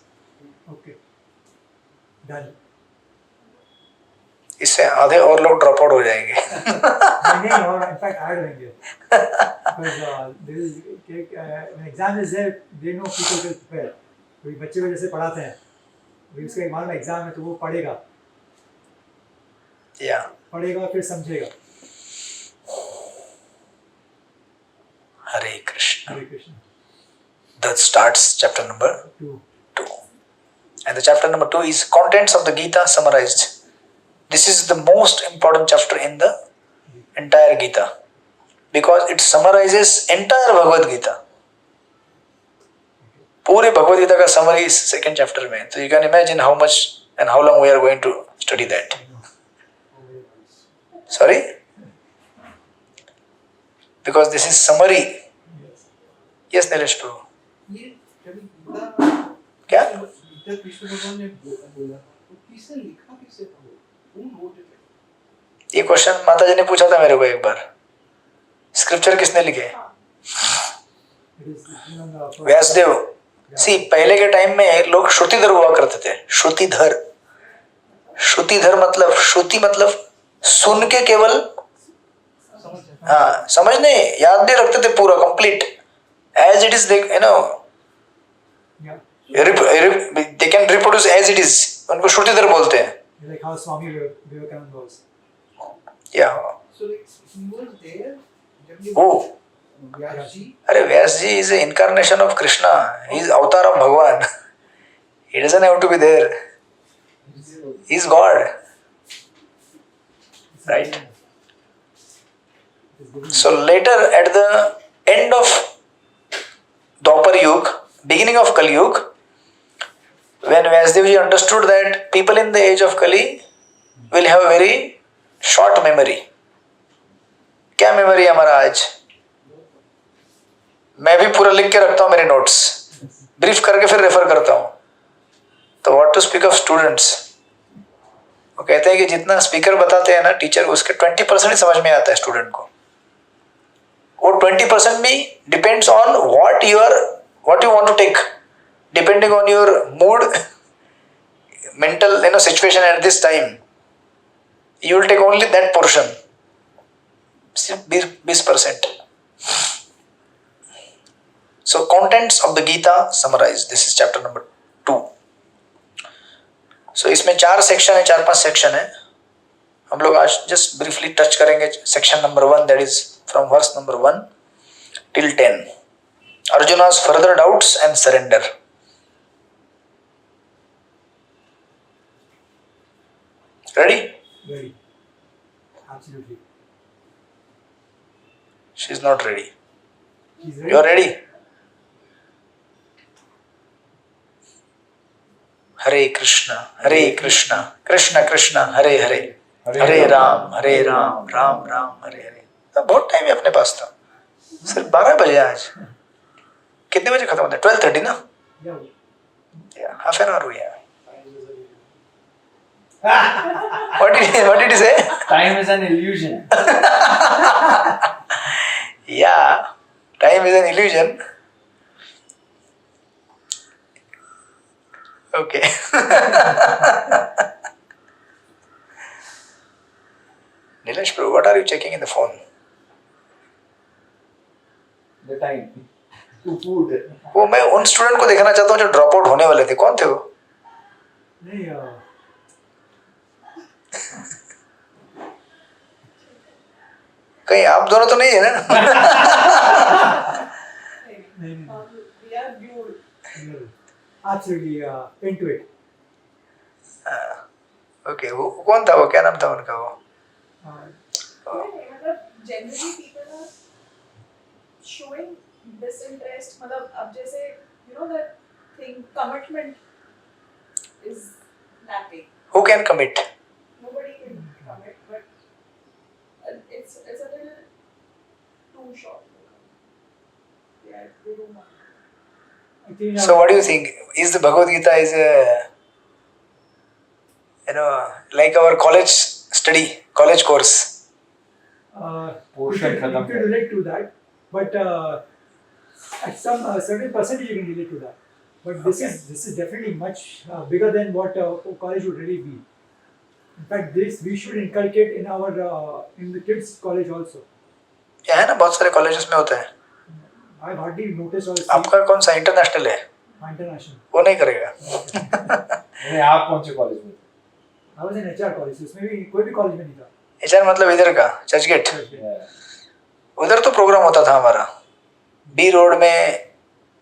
Okay. Done. इससे आधे और लोग drop out हो जाएंगे. नहीं और in fact add होंगे. Because exam is there, they know people will prepare. कोई बच्चे को जैसे पढ़ाते हैं, अभी उसका मालूम एग्जाम है तो वो पढ़ेगा. पढ़ेगा फिर समझेगा. Hare Krishna. Hare Krishna. That starts chapter number 2. 2. And the chapter number 2 is contents of the Gita summarized. This is the most important chapter in the entire Gita because it summarizes entire Bhagavad Gita. पूरे भगवद गीता का summary is second chapter में. So you can imagine how much and how long we are going to study that. Sorry? Because this is summary. Yes, Nilesh Prabhu. ये जब गीता क्या? गीता कृष्ण भगवान ने बोला तो किसने लिखा, किसने था वो? कौन wrote it? ये क्वेश्चन माता जी ने पूछा था मेरे को एक बार. स्क्रिप्चर किसने लिखे? व्यासदेव. सी पहले के टाइम में लोग श्रुतिधर हुआ करते थे. श्रुतिधर. श्रुतिधर मतलब श्रुति मतलब सुन के केवल हाँ समझने याद नहीं रखते थे पूरा complete as it is. They can reproduce as it is. उनको श्रुतिधर बोलते हैं. Like how Swami Vivekananda was. Yeah. So like he was there जब ये Oh. व्यास जी अरे व्यास जी is an incarnation of Krishna. He is avatar of Bhagwan. He doesn't have to be there. He is God. Right? So later at the end of Dwapar Yuga, beginning of Kali Yuga, when Vyasdev ji understood that people in the age of Kali will have a very short memory. क्या memory है हमारा आज? मैं भी पूरा लिख के रखता हूँ मेरे नोट्स, ब्रीफ करके फिर रेफर करता हूँ. तो what to speak of students. वो कहते हैं कि जितना स्पीकर बताते हैं ना टीचर, उसके 20% ही समझ में आता है स्टूडेंट को. वो 20% भी depends on what you want to take, depending on your mood mental situation at this time, you will take only that portion. 20%. So contents of the Gita summarized. This is chapter number 2. So इसमें 4 section है, 4-5 section है. हम लोग आज just briefly touch करेंगे section number 1, that is from verse number 1 till 10. Arjuna's further doubts and surrender. Ready? Ready. Absolutely. She's not ready. He's ready. You are ready? Hare Krishna, Krishna Krishna, Hare Hare, Hare Ram, Ram Ram, Hare Hare. तो बहुत time है अपने पास था. सिर्फ 12 बजे आज. कितने बजे खत्म होता है? 12:30 ना? Yeah, half an hour हुई है. What did he say? Time is an illusion. Yeah, time is an illusion. Okay. Nilesh bro, what are you checking in the phone? The time. To food. वो मैं उन student को देखना चाहता हूँ जो ड्रॉप आउट होने वाले थे. कौन थे वो? नहीं कहीं आप दोनों तो नहीं है ना? We are viewed. Absolutely into it. Okay, वो कौन था? वो क्या नाम था उनका? वो मतलब generally people are showing disinterest. मतलब अब जैसे you know that thing commitment is lacking. who can commit? Nobody can commit, but it's a little too short. Yeah, they do not. I think, So what do you think? Is the Bhagavad Gita is like our college study, college course? Portion you खत्म can relate to that, but at some certain percentage you can relate to that. But this is definitely much bigger than what college would really be. In fact, this we should inculcate in our in the kids' college also. क्या है ना, बहुत सारे colleges में होता है. I've hardly noticed or seen आपका कौन सा इंटरनेशनल है? international. वो नहीं करेगा. नहीं, आप कौन से कॉलेज में? I was in HR college, so उसमें भी कोई भी कॉलेज में नहीं था. HR मतलब इधर का चर्चगेट. उधर तो प्रोग्राम होता था हमारा. बी रोड में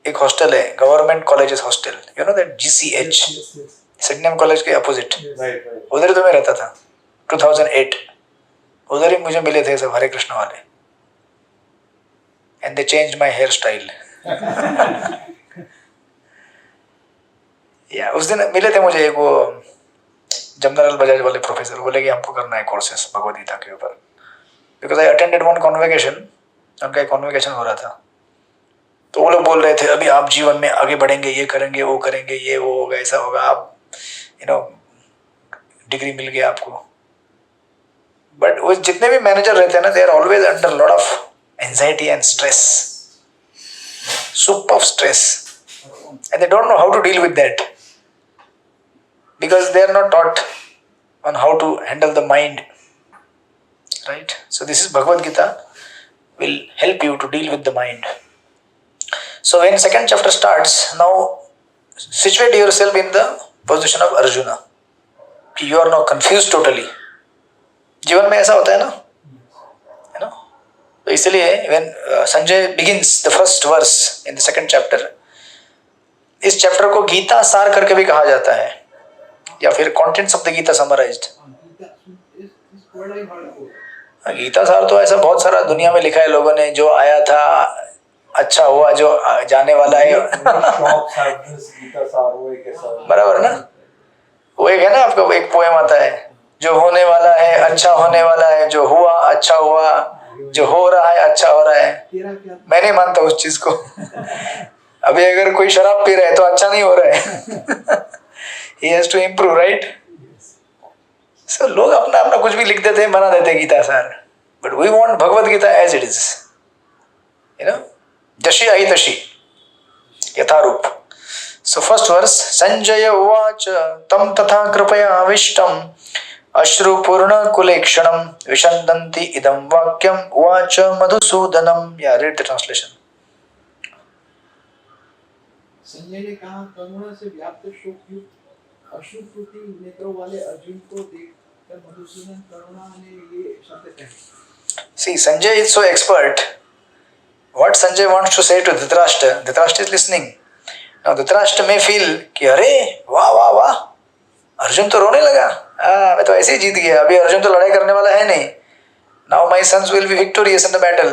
एक हॉस्टल है, government colleges hostel. You know that GCH, Yes. सिडनम college के अपोजिट. Right. उधर तो मैं रहता था 2008. उधर ही मुझे मिले थे सब हरे कृष्ण वाले. And they changed my hairstyle. उस दिन मिले थे मुझे एक वो जमनालाल बजाज वाले प्रोफेसर. बोले कि हमको करना है कोर्सेस भगवद गीता के ऊपर. Because I attended one convocation. उनका एक कॉन्वोकेशन हो रहा था, तो वो लोग बोल रहे थे अभी आप जीवन में आगे बढ़ेंगे, ये करेंगे, वो करेंगे, ये वो होगा, ऐसा होगा, आप डिग्री मिल गया आपको. बट वो जितने भी मैनेजर रहते हैं ना, they are always under lot of anxiety and stress, soup of stress, and they don't know how to deal with that because they are not taught on how to handle the mind, right? So this is Bhagavad Gita will help you to deal with the mind. So when second chapter starts, now situate yourself in the position of Arjuna. You are now confused totally. जीवन में ऐसा होता है ना, तो इसलिए when Sanjay begins the first verse in the second chapter, इस chapter को गीता सार करके भी कहा जाता है, या फिर contents of the Gita summarized. Gita सार तो ऐसा बहुत सारा दुनिया में लिखा है लोगों ने, जो आया था अच्छा हुआ, जो जाने वाला है. बराबर ना. वो एक है ना आपका, वो एक पोएम आता है, जो होने वाला है अच्छा होने वाला है, जो हुआ अच्छा हुआ, जो हो रहा है अच्छा हो रहा है. मैं नहीं मानता उस चीज को. अभी अगर कोई शराब पी रहा है तो अच्छा नहीं हो रहा है. He has to improve, right? So लोग अपना अपना कुछ भी लिख देते हैं, बना देते हैं गीता सार. But we want Bhagavad Gita as it is, जशी आई तशी, यथारूप. So first verse, Sanjaya uvacha tam tatha kripaya avishtam अश्रुपूर्ण कुलेक्षणम विशंदन्ति इदं वाक्यम उवाच मधुसूदनम. Yeah, read the translation. Sanjay ने कहा, करुणा से व्याप्त शोक युक्त अश्रुपूर्ति नेत्रों वाले अर्जुन को देखकर मधुसूदन करुणा ने ये शब्द कहे. See, Sanjay is so expert. What Sanjay wants to say to Dhritarashtra, Dhritarashtra is listening. Now Dhritarashtra may feel कि अरे वाह वाह वाह, अर्जुन तो रोने लगा, मैं तो ऐसे ही जीत गया, अभी अर्जुन तो लड़ाई करने वाला है नहीं. Now my sons will be victorious in the battle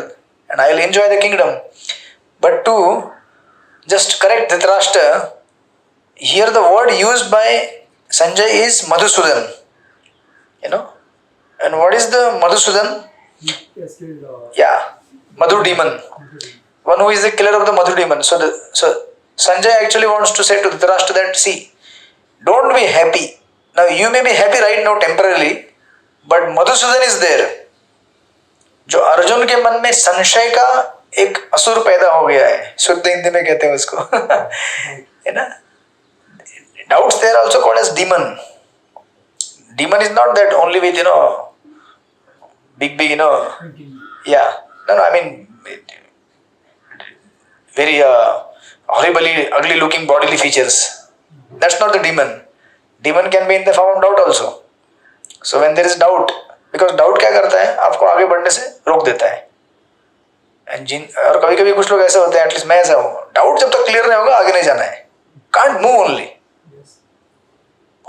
and I will enjoy the kingdom. But to just correct Dhritarashtra, here the word used by Sanjay is Madhusudan. You know? And what is the Madhusudan? Yes, killed, Yeah, Madhu demon. One who is the killer of the Madhu demon. So Sanjay actually wants to say to Dhritarashtra that, see, don't be happy. Now you may be happy right now temporarily, but Madhusudan is there. जो अर्जुन के मन में संशय का एक असुर पैदा हो गया है, शुद्ध हिंदी में कहते हैं उसको, है ना? Doubts there also called as demon. Demon is not that only with big yeah, no, I mean very horribly ugly looking bodily features. That's not the demon. Demon can be in the form of doubt also. So when there is doubt, because doubt क्या करता है, आपको आगे बढ़ने से रोक देता है. और कभी कभी कुछ लोग ऐसे होते हैं, एटलीस्ट मैं ऐसा हूँ, डाउट जब तक क्लियर नहीं होगा आगे नहीं जाना है. कांट मूव ओनली,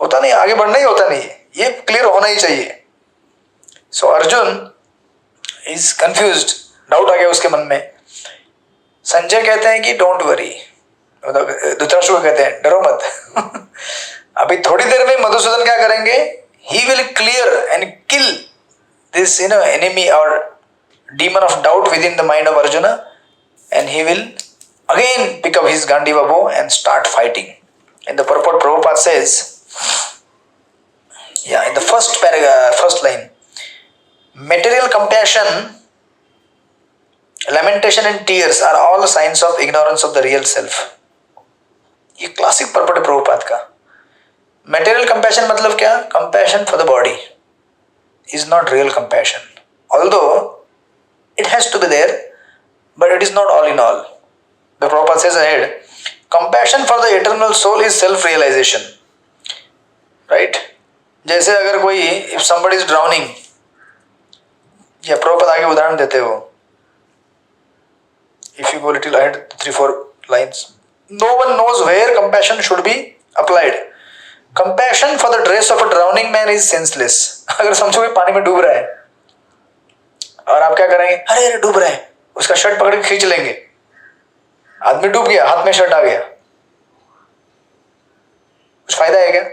होता नहीं, आगे बढ़ना ही होता नहीं है, ये क्लियर होना ही चाहिए. सो अर्जुन इज कंफ्यूज्ड, डाउट आ गया उसके मन में. संजय कहते हैं कि डोंट वरी, धृतराष्ट्र को कहते हैं डरो मत. अभी थोड़ी देर में मधुसूदन क्या करेंगे, he will clear and kill this enemy or demon of doubt within the mind of Arjuna, and he will again pick up his Gandiva bow and start fighting. In the purport, Prabhupada says, in the first line, material compassion, lamentation and tears are all signs of ignorance of the real self. ये classic पर्पट है प्रभुपाद का. Material compassion मतलब क्या? Compassion for the body is not real compassion. Although it has to be there, but it is not all in all. The Prabhupada says ahead, compassion for the eternal soul is self-realization. Right? जैसे अगर कोई, if somebody is drowning, या प्रभुपाद आगे उदाहरण देते हो, if you go little ahead 3-4 lines, no one knows where compassion should be applied. Compassion for the dress of a drowning man is senseless. अगर समझो कि पानी में डूब रहा है और आप क्या करेंगे, अरे अरे डूब रहा है, उसका शर्ट पकड़ के खींच लेंगे, आदमी डूब गया, हाथ में शर्ट आ गया, कुछ फायदा है क्या?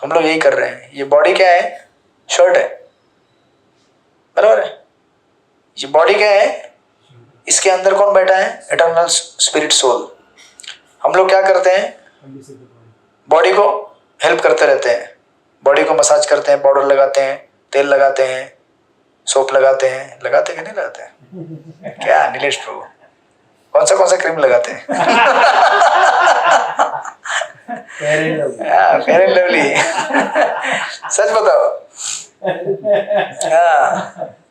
हम लोग यही कर रहे हैं. ये बॉडी क्या है? शर्ट है, बराबर है. ये बॉडी क्या है? इसके अंदर कौन बैठा है? Eternal spirit soul. हम लोग क्या करते हैं? बॉडी को हेल्प करते रहते हैं, बॉडी को मसाज करते हैं, पाउडर लगाते हैं, तेल लगाते हैं, सोप लगाते हैं. लगाते कि नहीं लगाते हैं? क्या नीलेश प्रभु, कौन सा क्रीम लगाते हैं? Fair and lovely. सच बताओ.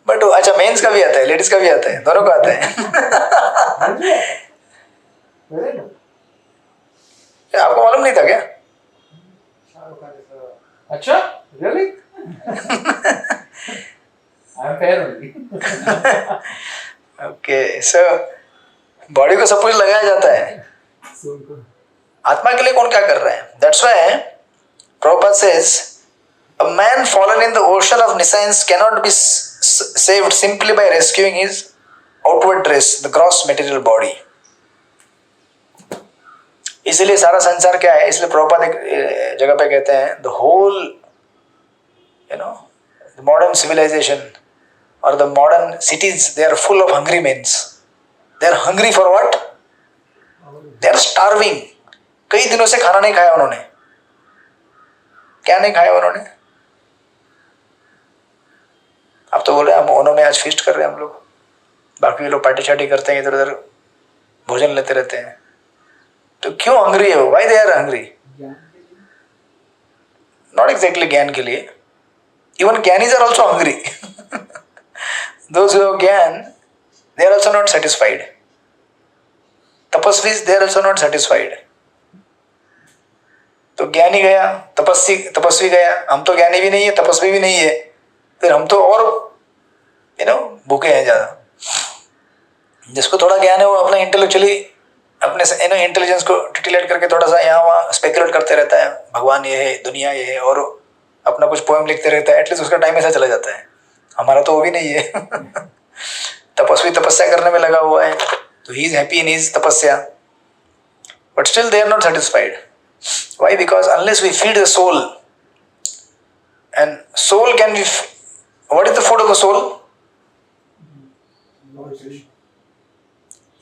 बट अच्छा, मेंस का भी आता है, लेडीज का भी आता है, दोनों का आता है. आपको मालूम नहीं था क्या? अच्छा, really? I'm fair only. Okay, so body को सब कुछ लगाया जाता है, आत्मा के लिए कौन क्या कर रहा है? That's why Prabhupada says, a man fallen in the ocean of nescience cannot be saved simply by rescuing his outward dress, the gross material body. इसलिए सारा संसार क्या है? इसलिए प्रभुपाद एक जगह पे कहते हैं, the whole the modern civilization or the modern cities, they are full of hungry men. They are hungry for what? They are starving. कई दिनों से खाना नहीं खाया उन्होंने. क्या नहीं खाया उन्होंने? आप तो बोल रहे हैं हम ओनो में आज फीस्ट कर रहे हैं हम लोग, बाकी लोग पार्टी शार्टी करते हैं, इधर उधर भोजन लेते रहते हैं. तो क्यों हंग्री है वो? Why they are hungry? ज्ञान के लिए नॉट एग्जैक्टली ज्ञान के लिए. इवन ज्ञानीज are also hungry. Those who have ज्ञान, they are also not satisfied. तपस्वी, they are also not satisfied. तो ज्ञानी गया, तपस्वी गया, हम तो ज्ञानी भी नहीं है, तपस्वी भी नहीं है, फिर हम तो और भूखे हैं ज्यादा. जिसको थोड़ा ज्ञान है वो अपना इंटेलेक्चुअली अपने इंटेलिजेंस को टिटिलेट करके थोड़ा सा यहाँ वहाँ स्पेकुलेट करते रहता है, भगवान ये है, दुनिया ये है, और अपना कुछ पोएम लिखते रहता है. एटलीस्ट उसका टाइम ऐसा चला जाता है. हमारा तो वो भी नहीं है. तपस्वी तपस्या करने में लगा हुआ है, तो he is happy in his tapasya, but still they are not satisfied. Why? Because unless we feed the soul, and soul can be, what is the food of the soul?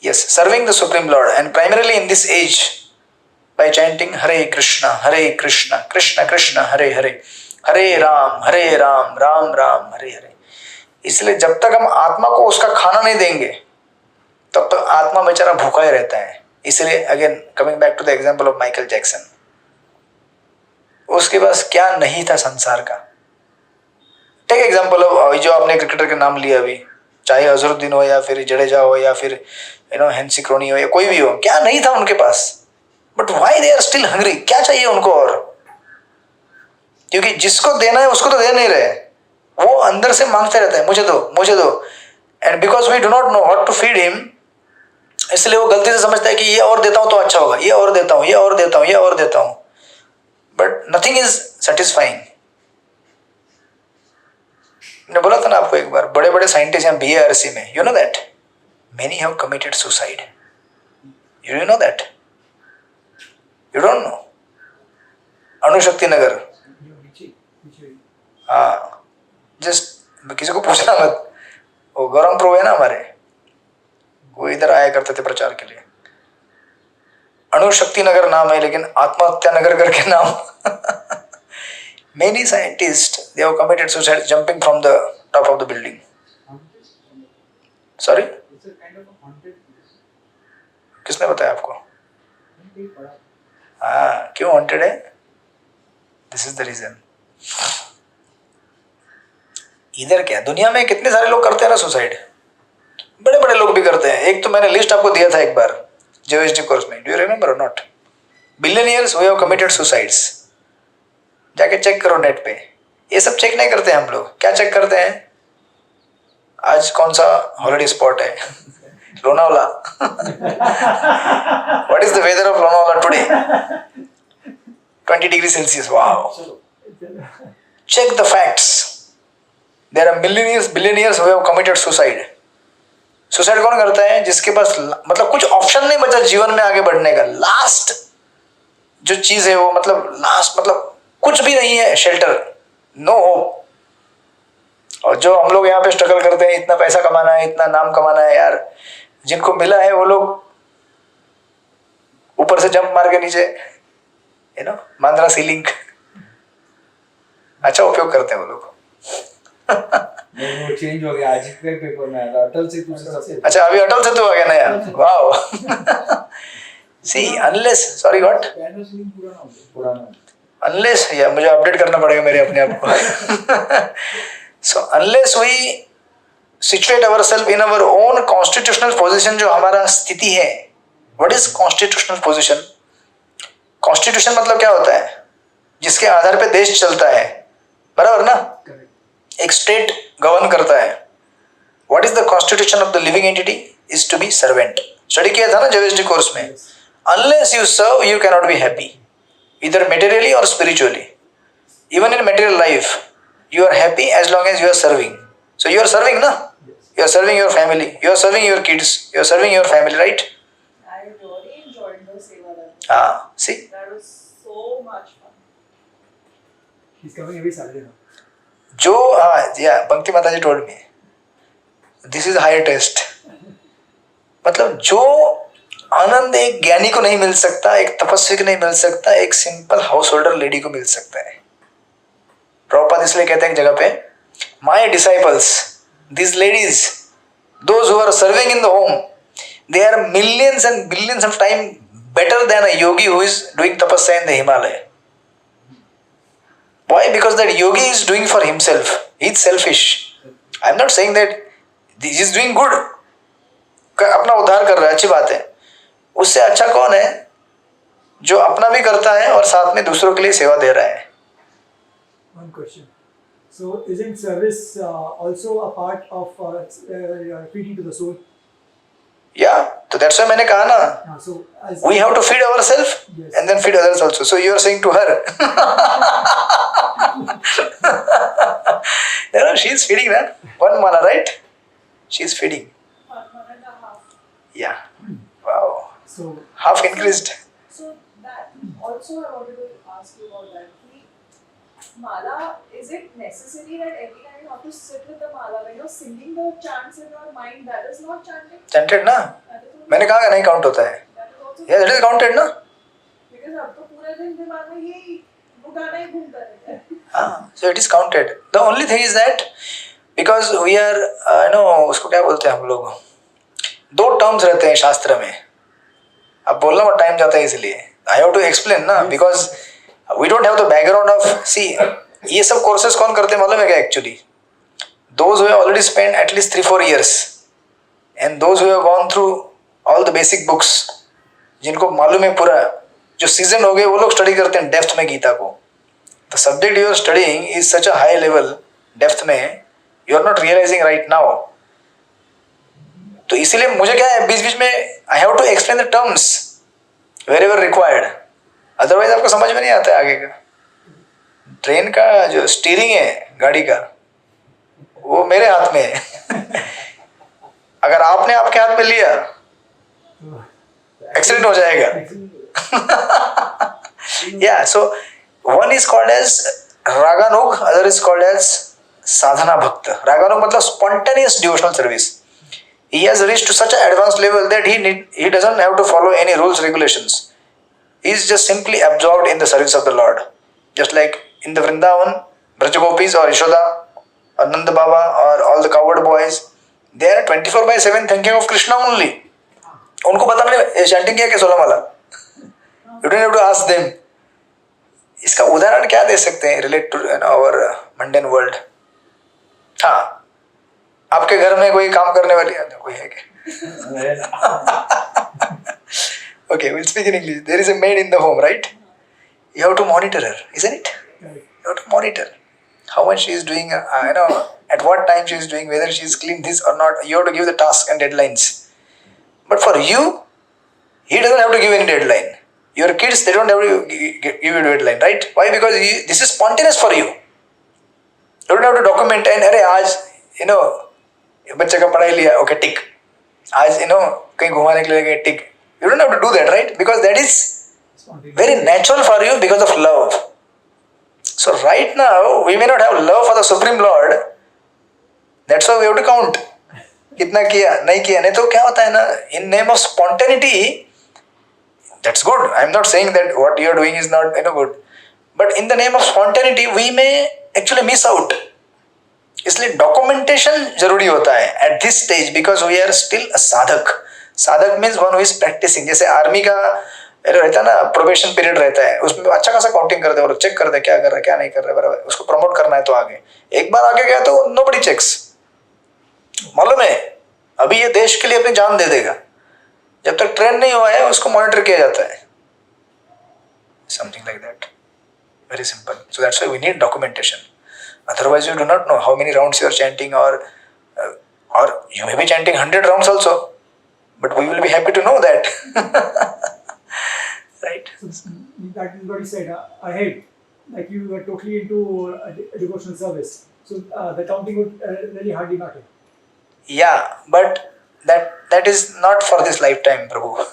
Yes, serving the Supreme Lord, and primarily in this age by chanting Hare Krishna, Krishna Krishna, Hare Hare, Hare Ram, Ram Ram, Hare Hare. इसलिए जब तक हम आत्मा को उसका खाना नहीं देंगे तब तक आत्मा बेचारा भूखा ही रहता है. इसलिए again coming back to the example of Michael Jackson, उसके पास क्या नहीं था संसार का. टेक एग्जांपल ऑफ जो आपने क्रिकेटर के नाम लिया अभी, चाहे अजरुद्दीन हो या फिर जडेजा हो या फिर हेंसी क्रोनी हो या कोई भी हो, क्या नहीं था उनके पास, but why they are still hungry? क्या चाहिए उनको? और क्योंकि जिसको देना है उसको तो दे नहीं रहे, वो अंदर से मांगते रहते हैं, मुझे दो मुझे दो. And because we do not know what to feed him, इसलिए वो गलती से समझता है कि ये और देता हूं तो अच्छा होगा, ये और देता हूं, ये और देता हूं, ये और देता हूं, बट नथिंग इज सेटिस्फाइंग. मैंने बोला था ना आपको एक बार, बड़े बड़े साइंटिस्ट हैं BARC में, you know that many have committed suicide. You know that? You don't know? Anushakti Nagar, हाँ, जस्ट किसी को पूछना मत. वो गौरव प्रो है ना हमारे, वो इधर आया करते थे प्रचार के लिए. अणुशक्ति नगर नाम है, लेकिन आत्महत्या नगर करके नाम. Many scientists, they have committed suicide jumping from the top of the building. Sorry? it's a kind of a haunted place. किसने बताया आपको? मैंने कहीं पढ़ा. हाँ, क्यों haunted है? This is the reason. इधर क्या, दुनिया में कितने सारे लोग करते हैं ना सुसाइड, बड़े बड़े लोग भी करते हैं. एक तो मैंने लिस्ट आपको दिया था एक बार JOSD कोर्स में, डू यू रिमेंबर और not? Billionaires who have committed suicides. जाके चेक करो नेट पे. ये सब चेक नहीं करते हम लोग. क्या चेक करते हैं? आज कौन सा हॉलिडे स्पॉट है? Lonavala. What is the weather of Lonavala today? 20 degree Celsius. Wow. Check the facts. There are billionaires who have committed suicide. Suicide कौन करता है? जिसके पास मतलब कुछ ऑप्शन नहीं बचा जीवन में आगे बढ़ने का. लास्ट जो चीज है वो मतलब कुछ भी नहीं है, शेल्टर, नो होप. और जो हम लोग यहाँ पे स्ट्रगल करते हैं, इतना पैसा कमाना है, इतना नाम कमाना है, यार जिनको मिला है वो लोग ऊपर से जंप मार के नीचे मांद्रा सीलिंग अच्छा उपयोग करते हैं वो लोग. वो चेंज हो गया, आज के पेपर में आया अटल से दूसरे सबसे. अच्छा, अभी अटल से तो आ गया नया. Wow. See unless, sorry what, पैनो सीलिंग पुराना हो गया. पुराना अनलेस, या मुझे अपडेट करना पड़ेगा मेरे अपने आप को. So unless we situate ourselves in our own constitutional position, जो हमारा स्थिति है. What is constitutional position? Constitution मतलब क्या होता है? जिसके आधार पे देश चलता है, बराबर ना? एक स्टेट गवर्न करता है. What is the constitution of the living entity? Is to be servant. Study किया था ना JOSD कोर्स में. Unless you serve you can not be happy, either materially or spiritually. Even in material life, you are happy as long as you are serving. So you are serving, na? You are serving your family. You are serving your kids. You are serving your family, right? I really enjoyed the Seva. Ah, see? That was so much fun. He's coming every Saturday now. जो yeah, Bhakti Mataji told me. This is higher test. मतलब जो आनंद एक ज्ञानी को नहीं मिल सकता, एक तपस्वी को नहीं मिल सकता, एक सिंपल हाउस होल्डर लेडी को मिल सकता है. प्रभुपाद इसलिए कहते हैं एक जगह पे, my disciples, these ladies, those who are serving in the home, they are millions and billions of time better than a yogi who is doing tapasya in the Himalaya. Why? Because that yogi is doing for himself. He's selfish. I'm not saying that he is doing good. अपना उद्धार कर रहा है, अच्छी बात है. उससे अच्छा कौन है जो अपना भी करता है और साथ में दूसरों के लिए सेवा दे रहा है? One question. So, isn't service also a part of feeding to the soul? Yeah, so that's why मैंने कहा ना, So, as we have to feed ourselves Yes. and then feed others also. So you are saying to her, no, she is feeding that one mala, right? She is feeding. 1.5. Yeah. Wow. so Half increased. So that also I wanted to ask you about that. Mala, is it necessary that every time you have to sit with the mala when you're singing the chants in your mind? That is not chanting. Chanted ना? That is also, मैंने कहा नहीं count होता है. that is also Yeah, that is counted ना? because अब तो पूरे दिन दिमाग में यही वो गाना ही घूमता रहता है. So it is counted. The only thing is that because we are, उसको क्या बोलते हैं हम लोग? दो terms रहते हैं शास्त्र में. अब बोलना बहुत टाइम जाता है इसलिए. I have to explain ना, because we don't have the background of, see, ये सब courses कौन करते हैं मालूम है क्या actually? Those who have already spent at least 3-4 years and those who have gone through all the basic books, जिनको मालूम है पूरा, जो seasoned हो गए वो लोग study करते हैं depth में गीता को. The subject you are studying is such a high level, depth में, you are not realizing right now. तो इसीलिए मुझे क्या है बीच बीच में I have to explain the terms wherever required. Otherwise आपको समझ में नहीं आता है आगे का. ट्रेन का जो स्टीयरिंग है गाड़ी का वो मेरे हाथ में है. अगर आपने आपके हाथ में लिया एक्सीडेंट हो जाएगा. Yeah, so one is called as Raganug, other is called as Sadhana Bhakta. Raganug मतलब spontaneous devotional service. He has reached to such an advanced level that he doesn't have to follow any rules regulations. He is just simply absorbed in the service of the Lord. Just like in the Vrindavan, Brajagopis or Yashoda or Nanda Baba or all the cowherd boys, they are 24/7 thinking of Krishna only. उनको पता नहीं chanting किया क्या 16 माला. You don't have to ask them. इसका उदाहरण क्या दे सकते हैं relate to our mundane world? हाँ, आपके घर में कोई काम करने वाली कोई है क्या? Okay, we'll speak in English. There is a maid in the home, right? You have to monitor her, isn't it? Right. You have to monitor how much she is doing, at what time she is doing, whether she is clean this or not. You have to give the tasks and deadlines. But for you, he doesn't have to give any deadline. Your kids, they don't have to give you a deadline, right? Why? Because this is spontaneous for you. You don't have to document and अरे आज बच्चे का पढ़ाई लिया, okay, tick. आज कहीं घुमाने के लिए गए, tick. You don't have to do that, right? Because that is very natural for you because of love. So right now, we may not have love for the Supreme Lord. That's why we have to count. कितना किया, नहीं किया, नहीं तो क्या होता है ना? In name of spontaneity, that's good. I'm not saying that what you are doing is not good. But in the name of spontaneity, we may actually miss out. इसलिए documentation जरूरी होता है at this stage because we are still a sadhak. Sadhak means one who is practising. जैसे army का रहता है ना, probation period रहता है, उसमें अच्छा खासा काउंटिंग करते हैं और चेक करते हैं क्या कर रहा है क्या नहीं कर रहा है, बराबर. उसको प्रमोट करना है तो आगे, एक बार आगे गया तो नोबडी चेक्स. मालूम है अभी ये देश के लिए अपनी जान दे देगा, जब तक ट्रेन नहीं हुआ है उसको मॉनिटर किया जाता है. Something like that, very simple. So that's why we need documentation. Otherwise you do not know how many rounds you are chanting और you may be chanting 100 rounds also. But we will be happy to know that. Right? So that is what you said ahead. Like you were totally into a devotional service. So the counting would really hardly matter. Yeah, but that is not for this lifetime, Prabhu.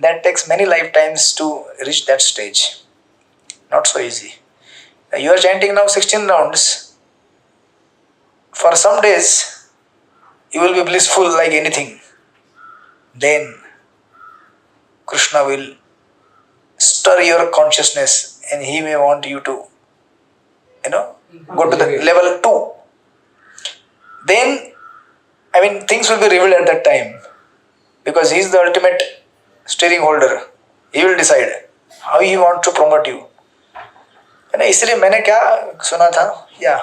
That takes many lifetimes to reach that stage. Not so easy. You are chanting now 16 rounds. For some days, you will be blissful like anything. Then Krishna will stir your consciousness and he may want you to go to the level 2. Then things will be revealed at that time because he is the ultimate steering holder. He will decide how he want to promote you. है ना? इसलिए मैंने क्या सुना था, या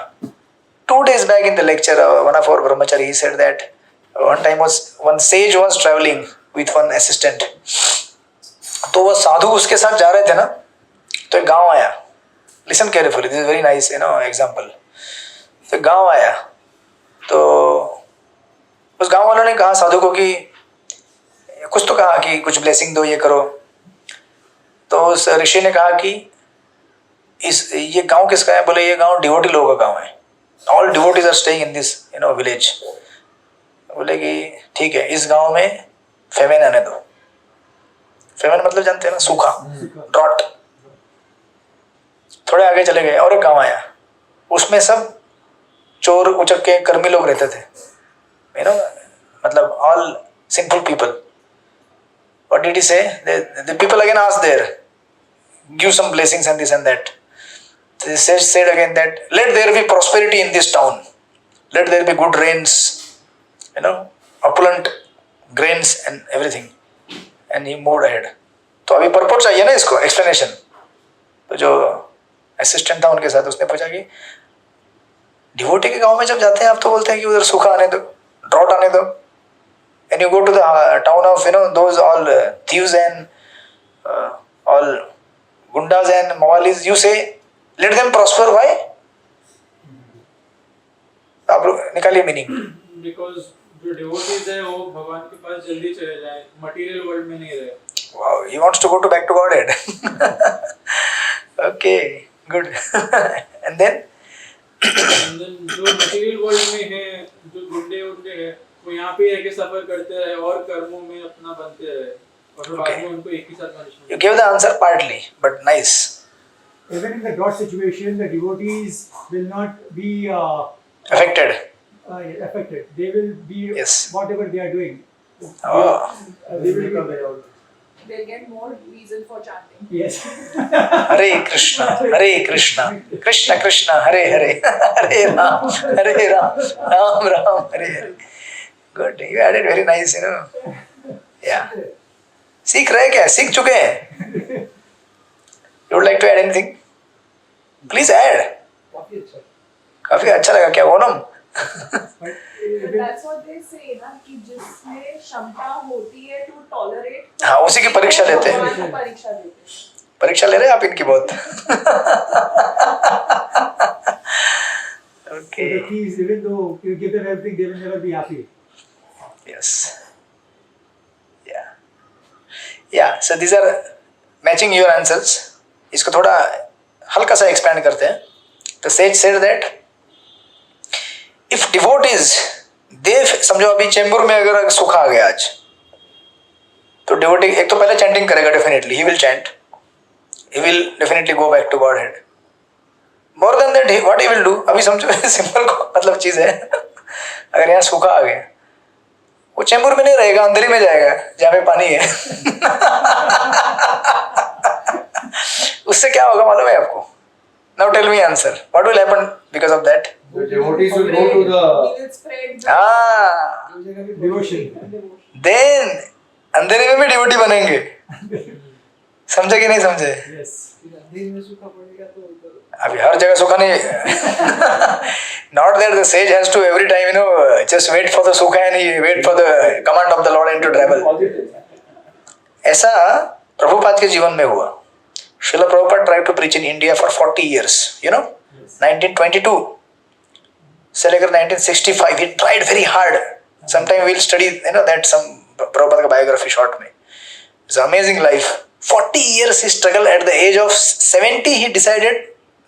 2 days back in the lecture, one of our brahmachari, he said that one sage was traveling with one assistant. तो वो साधु उसके साथ जा रहे थे ना, तो एक गांव आया. Listen carefully, this is very nice, example. तो एक गांव आया, तो उस गांव वालों ने कहा साधु को कि कुछ तो कहा कि कुछ ब्लेसिंग दो, ये करो. तो उस ऋषि ने कहा कि ये गांव किसका है? बोले ये गांव डिवोटी लोगों का गांव है. All devotees are staying in this village. बोले कि ठीक है, इस गांव में फेमेन आने दो. फेमेन मतलब जानते हैं ना, सूखा, ड्रॉट. थोड़े आगे चले गए और एक गांव आया, उसमें सब चोर उचक के कर्मी लोग रहते थे, मतलब all simple people. What did he say? The people again asked there, give some blessings and this and that. They said again that let there be prosperity in this town, let there be good rains, opulent grains and everything. And he moved ahead. तो अभी purpose चाहिए ना इसको, explanation. तो जो assistant था उनके साथ, उसने पूछा कि डिवोटी के गांव में जब जाते हैं आप तो बोलते हैं कि उधर सूखा आने दो, ड्रॉट आने दो. And you go to the town of those all thieves and all gundas and mawalis, you say let them prosper. Why? आप निकालिए मीनिंग. Because जो devotees है वो भगवान के पास जल्दी चले जाए, material world में नहीं रहे. Wow, he wants to go to back to Godhead. Okay, good. And then जो material world में है, जो गुंडे है, वो यहाँ पे रह के सफर करते रहे और कर्मों में अपना बनते रहे, और फिर बाद में उनको एक ही साथ punishment. you gave the answer partly, but nice. Even in the drought situation, the devotees will not be Affected. Affected. They will be Yes. whatever they are doing. Oh. They will be. They'll get more reason for chanting. Yes. Hare Krishna, Krishna Krishna, Hare Hare, Hare Ram, Ram Ram, Hare Hare. Good, you added very nice, Yeah. सीख रहे क्या? सीख चुके हैं. You would like to add anything? Please add. काफी अच्छा लगा क्या Onam? But that's what they say ना, कि जिसमें क्षमता होती है to tolerate. हाँ, उसी की परीक्षा लेते हैं. भगवान की परीक्षा लेते हैं. परीक्षा ले रहे हैं आप इनकी बहुत. Okay. So the thieves, even though you give them everything, they will never be happy. Yes. Yeah. So these are matching your answers. इसको थोड़ा हल्का सा expand करते हैं. The sage said that if devotees, they समझो अभी चेंबूर में अगर सूखा आ गया आज, तो डिवोटी एक तो पहले चैंटिंग करेगा definitely, he will chant, he will definitely go back to Godhead. More than that, what he will do, अभी समझो सिंपल मतलब चीज है, अगर यहाँ सूखा आ गया, वो चेंबूर में नहीं रहेगा, अंदर ही में जाएगा जहाँ पे पानी है. उससे क्या होगा मालूम है आपको? Now tell me answer. What will happen because of that? The devotees will go to the. He will spread the Devotion. Then अंधेरे में भी डिवोटी बनेंगे. समझे कि नहीं समझे? Yes. अंधेरे में सूखा पड़ेगा तो उधर अभी हर जगह सूखा नहीं. Not that the sage has to every time just wait for the सूखा and he wait for the command of the Lord and to travel. ऐसा प्रभुपाद के जीवन में हुआ. Srila Prabhupada tried to preach in India for 40 years. 1922 से लेकर 1965 he tried very hard. Sometime we'll study that some Prabhupada का biography short में. It's an amazing life. 40 years he struggled. At the age of 70 he decided,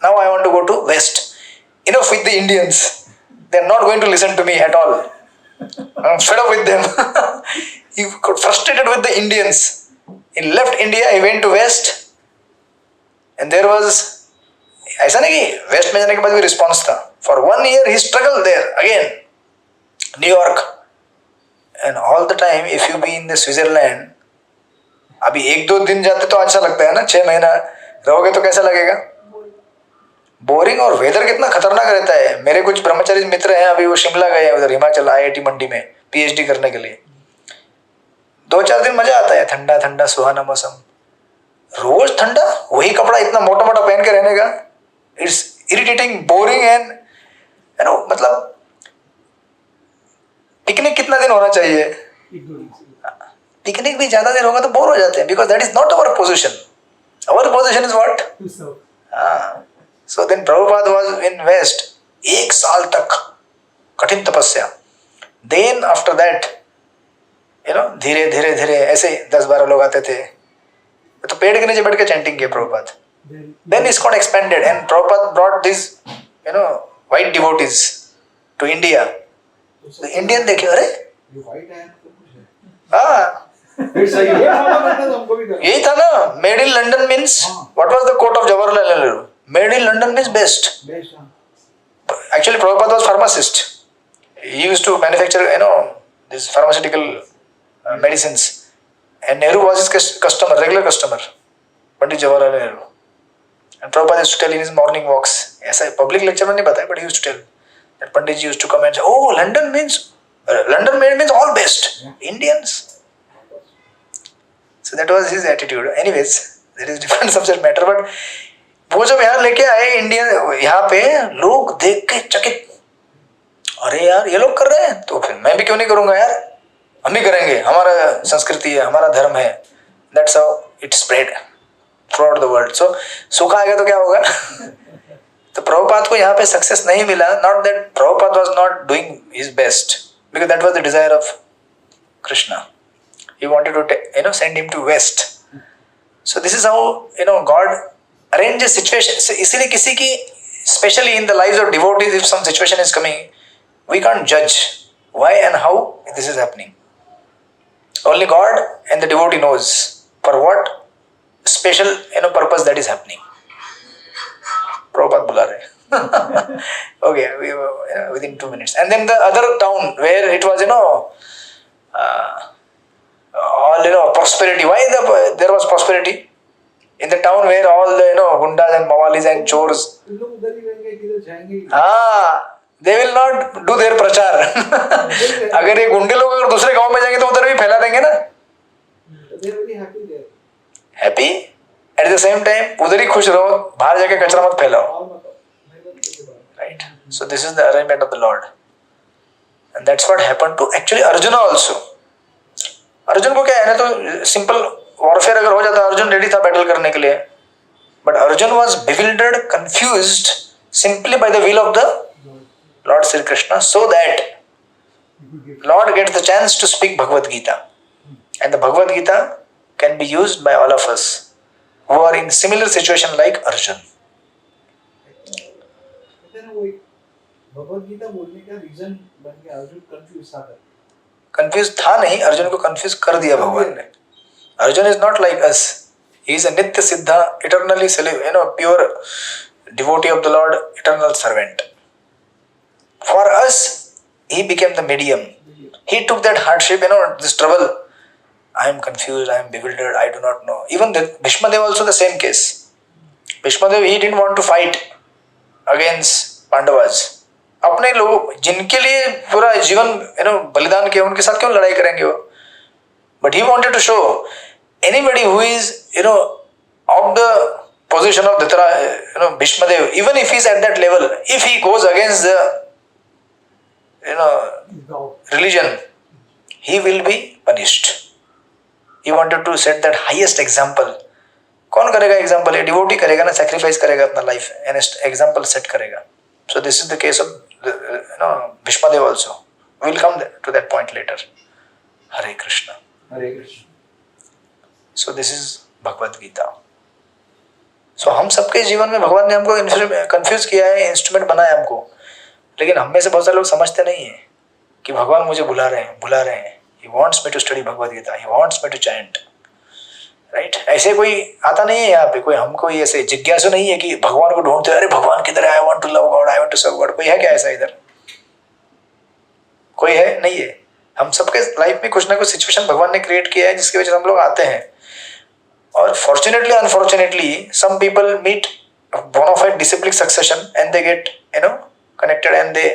now I want to go to West. Enough with the Indians. They are not going to listen to me at all. I'm fed up with them. He got frustrated with the Indians. He left India, he went to West. And there was, ऐसा नहीं कि waste में जाने के बाद भी response था. For 1 year he struggled there again, New York, and all the time if you be in the Switzerland, अभी 1-2 दिन जाते तो अच्छा लगता है ना, 6 महीना रहोगे तो कैसा लगेगा? बोरिंग. और वेदर कितना खतरनाक रहता है. मेरे कुछ ब्रह्मचारी मित्र हैं, अभी वो शिमला गए हैं, उधर हिमाचल IIT मंडी में PhD करने के लिए. 2-4 दिन मजा आता है, ठंडा ठंडा सुहाना मौसम. रोज ठंडा, वही कपड़ा इतना मोटा मोटा पहन के रहने का, इट्स इरिटेटिंग, बोरिंग एंड मतलब पिकनिक कितना दिन होना चाहिए? पिकनिक भी ज्यादा देर होगा तो बोर हो जाते हैं, because that is not our position. Our position is what? To serve. So then Prabhupad was in west 1 साल तक कठिन तपस्या. देन आफ्टर दैट धीरे धीरे धीरे ऐसे 10-12 लोग आते थे, तो पेड़ के नीचे बैठ के चैंटिंग किया Prabhupada. Then it's got expanded and Prabhupada brought these, white devotees to India. The Indian देखे, अरे ये white है तो कुछ है. हाँ, फिर सही ये है. follow करना तो हमको भी करना. यही था ना. Made in London means what was the quote of Jawaharlal Nehru? Made in London means best. Best, हाँ. Actually, Prabhupada was pharmacist. He used to manufacture, these pharmaceutical medicines, and Nehru was his customer, regular customer. Pandit Jawaharlal Nehru. And Prabhupada used to tell in his morning walks, ऐसा public lecture में नहीं बताया, but he used to tell that Pandit ji used to come and say, oh, London made means all best. Indians. So that was his attitude. Anyways, that is different subject matter. But वो जब यहाँ लेके आए Indian, यहाँ पे लोग देख के चकित, अरे यार ये लोग कर रहे हैं तो फिर मैं भी क्यों नहीं करूँगा यार, हम भी करेंगे, हमारा संस्कृति है, हमारा धर्म है. That's how it spread throughout the world. So सुख आएगा तो क्या होगा? तो प्रभुपाद को यहाँ पे सक्सेस नहीं मिला. Not that Prabhupada was not doing his best, because that was the desire of Krishna. He wanted to send him to West. So this is how God arranges situations. इसीलिए किसी की, especially in the lives of devotees, if some situation is coming, we can't judge why and how this is happening. Only God and the devotee knows for what special purpose that is happening. Prabhupada बुला रहे. Okay, we were within 2 minutes. And then the other town where it was all prosperity. Why there was prosperity? In the town where all the gundas and mawalis and chores. तुम लोग उधर ही रहेंगे, किधर जाएंगे? they will not do their प्रचार. अगर ये गुंडे लोग अगर दूसरे गांव में जाएंगे तो उधर भी फैला देंगे ना. They are very happy there. Happy at the same time उधर ही खुश रहो, बाहर जाके कचरा मत फैलाओ. और मतलब नहीं बनते के बाद. Right. So this is the arrangement of the Lord, and that's what happened to actually Arjuna also. Arjun को क्या है ना, तो सिंपल वॉरफेयर अगर हो जाता, अर्जुन रेडी था बैटल करने के लिए, but Arjun was bewildered, confused simply by the will of the Lord Sri Krishna, so that Lord gets the chance to speak Bhagavad Gita, and the Bhagavad Gita can be used by all of us who are in similar situation like Arjun. कहते हैं ना वो एक भगवद गीता बोलने का reason बन गया. Arjun confuse था. कंफ्यूज था नहीं, अर्जुन को कंफ्यूज कर दिया भगवान ने. Arjun is not like us. He is a नित्य सिद्धा, eternally pure devotee of the Lord, eternal servant. For us, he became the medium. He took that hardship, this trouble. I am confused, I am bewildered, I do not know. Even Bhishma Dev also the same case. Bhishma Dev, he didn't want to fight against Pandavas. अपने लोग जिनके लिए पूरा जीवन बलिदान किया, उनके साथ क्यों लड़ाई करेंगे वो? But he wanted to show anybody who is of the position of Bhishma Dev, even if he is at that level, if he goes against the religion, he will be punished. He wanted to set that highest example. कौन करेगा example? ये devotee करेगा ना, sacrifice करेगा अपना life and example set करेगा. So this is the case of Bhishma Dev also. We will come to that point later. Hare Krishna. Hare Krishna. So this is Bhagavad Gita. So हम सबके जीवन में भगवान ने हमको कंफ्यूज किया है, इंस्ट्रूमेंट बनाया हमको. लेकिन हम में से बहुत सारे लोग समझते नहीं है कि भगवान मुझे बुला रहे हैं. He wants me to study Bhagavad Gita. He wants me to chant. Right? ऐसे कोई आता नहीं है यहाँ पे, कोई हमको ऐसे जिज्ञासु नहीं है कि भगवान को ढूंढते, अरे भगवान किधर है, I want to love God, I want to serve God. कोई है क्या ऐसा इधर? कोई है? नहीं है. हम सबके लाइफ में कुछ ना कुछ सिचुएशन भगवान ने क्रिएट किया है जिसकी वजह से हम लोग आते हैं. और fortunately unfortunately some people meet bona fide disciplic succession and they get connected and they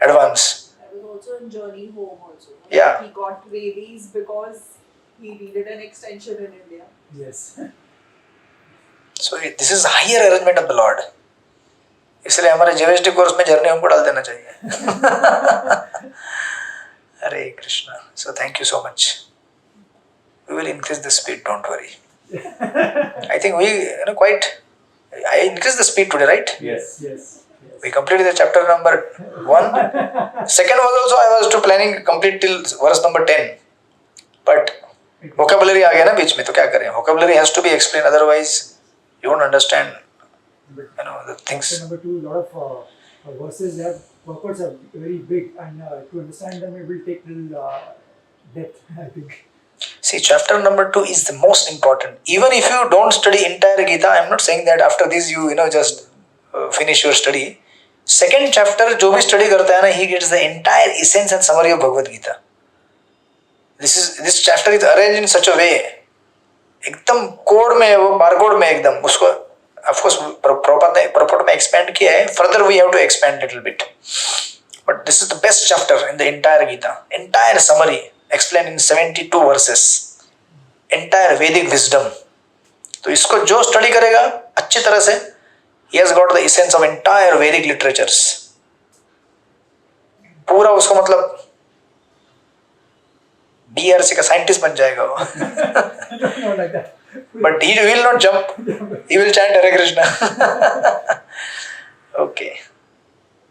advance. I was also in journey home also. Yeah. He got rabies because he needed an extension in India. Yes. So this is higher arrangement of the Lord. इसलिए हमारे GST course में journey हमको डाल देना चाहिए. Hare Krishna. So thank you so much. We will increase the speed. Don't worry. I think we quite. I increased the speed today, right? Yes. Yes. We completed the chapter number 1. Second was also I was to planning complete till verse number 10. But vocabulary आ गया ना बीच में तो क्या करें? Vocabulary has to be explained, otherwise you won't understand. The things. Number 2, a lot of verses have purports are very big, and to understand them it will take little depth, I think. See, chapter number 2 is the most important. Even if you don't study entire Gita, I am not saying that after this you just finish your study. Second chapter जो भी study करता है ना, he gets the entire essence and summary of Bhagavad Gita. This chapter is arranged in such a way, एकदम code में वो barcode में एकदम उसको of course प्रॉपर में expand किया है. Further we have to expand little bit. But this is the best chapter in the entire Gita. Entire summary explained in 72 verses. Entire Vedic wisdom. तो इसको जो स्टडी करेगा अच्छी तरह से, he has got the essence of entire Vedic literatures. पूरा उसको मतलब BRC का साइंटिस्ट बन जाएगा वो. Not like that. But he will not jump. He will chant Hare Krishna. Okay.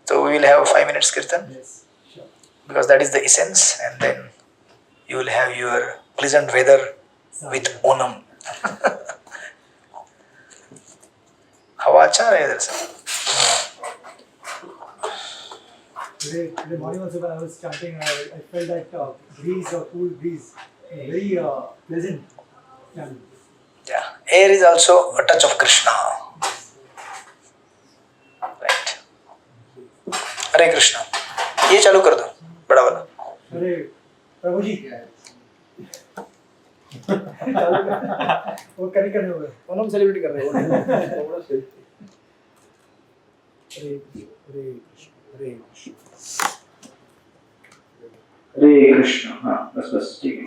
So we will have 5 minutes kirtan. Yes, sure. Because that is the essence, and then you will have your pleasant weather with Onam. हवा अच्छा है इधर से. Today morning also when I was chanting, I felt that breeze, cool breeze, very pleasant. Yeah, air is also a touch of Krishna. Right. Hare Krishna. ये चालू कर दो बड़ा वाला. अरे प्रभु जी वो करने हुए ओनम सेलिब्रेट कर रहे हैं. हरे हरे हरे कृष्ण. हाँ बस ठीक है.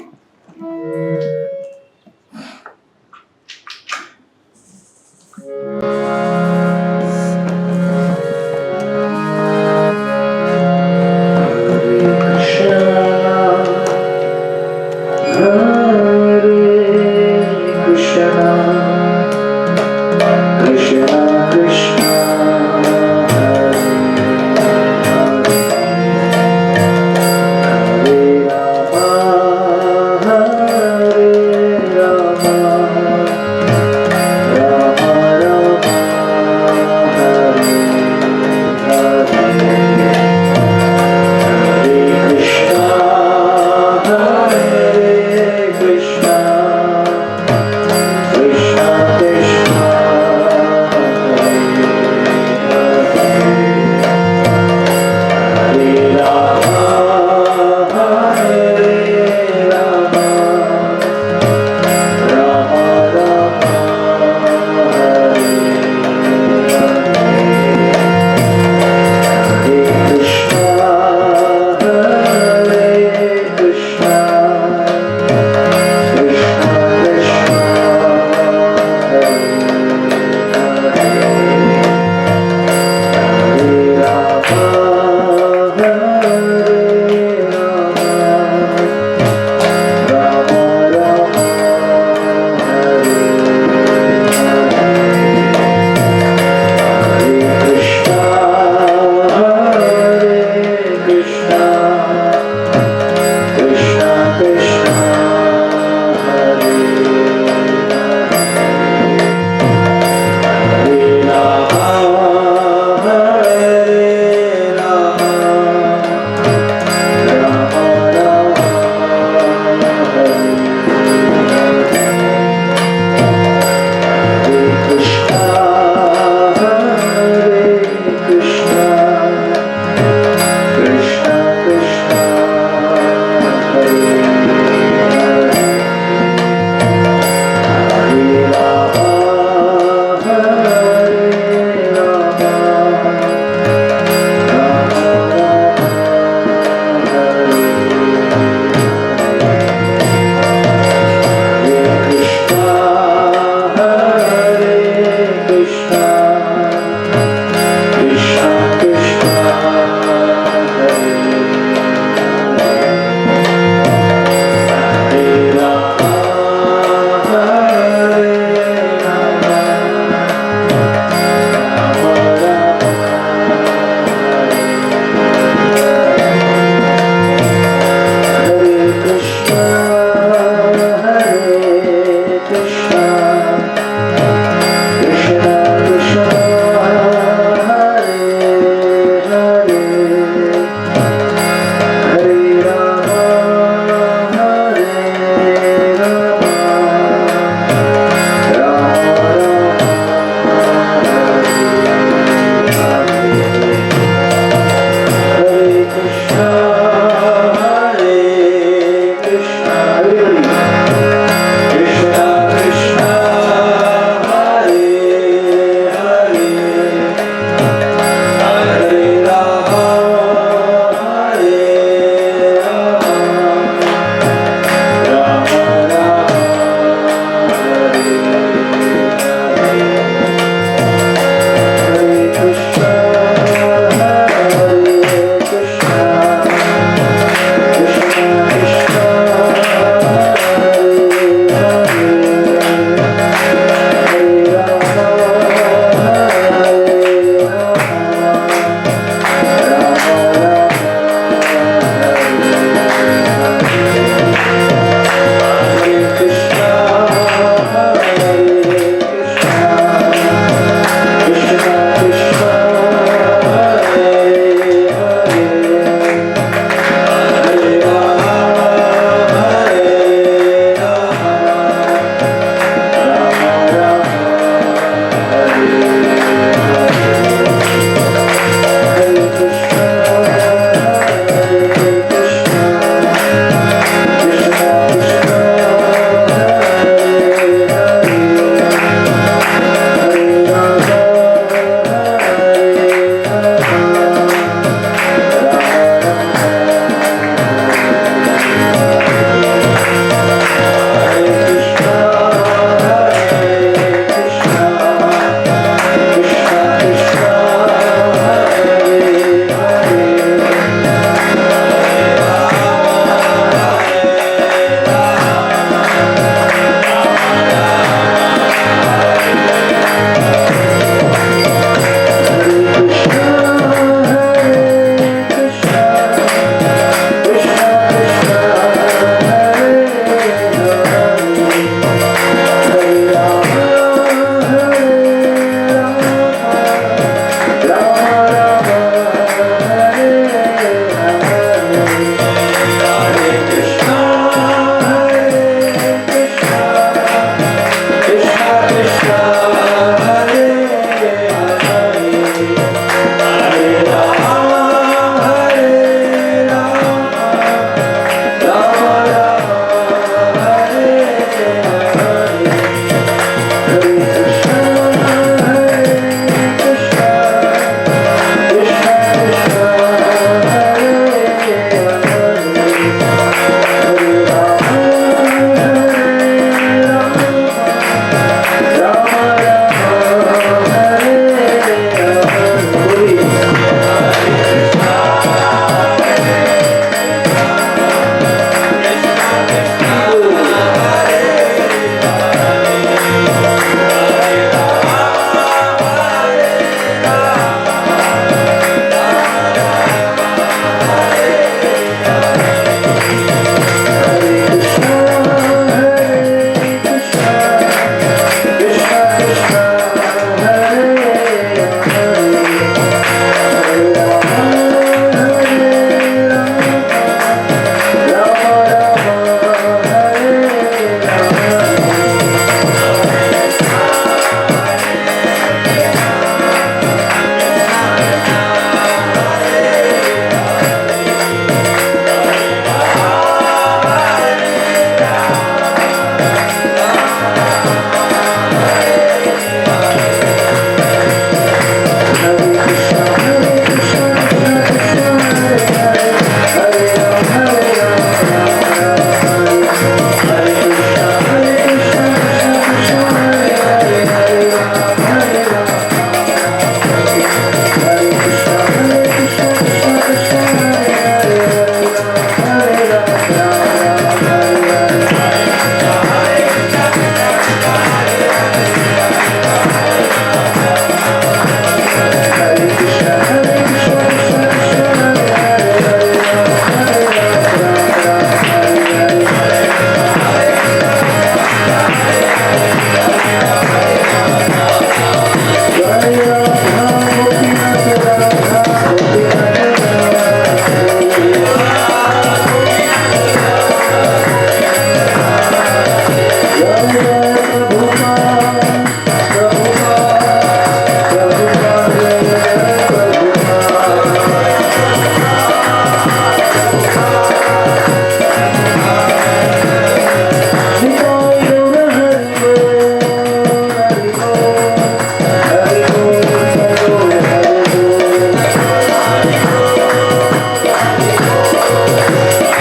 Hare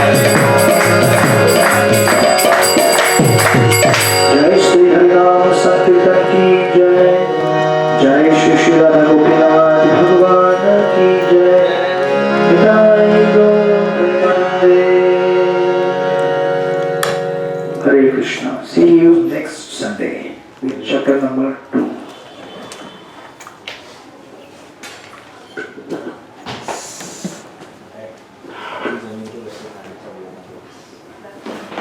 जय श्री हरिनाम संकीर्तन की जय। जय श्री श्री राधा गोपीनाथ भगवान की जय। जय गौर प्रेमानंदे। Hare Krishna. See you next Sunday with chapter number 2.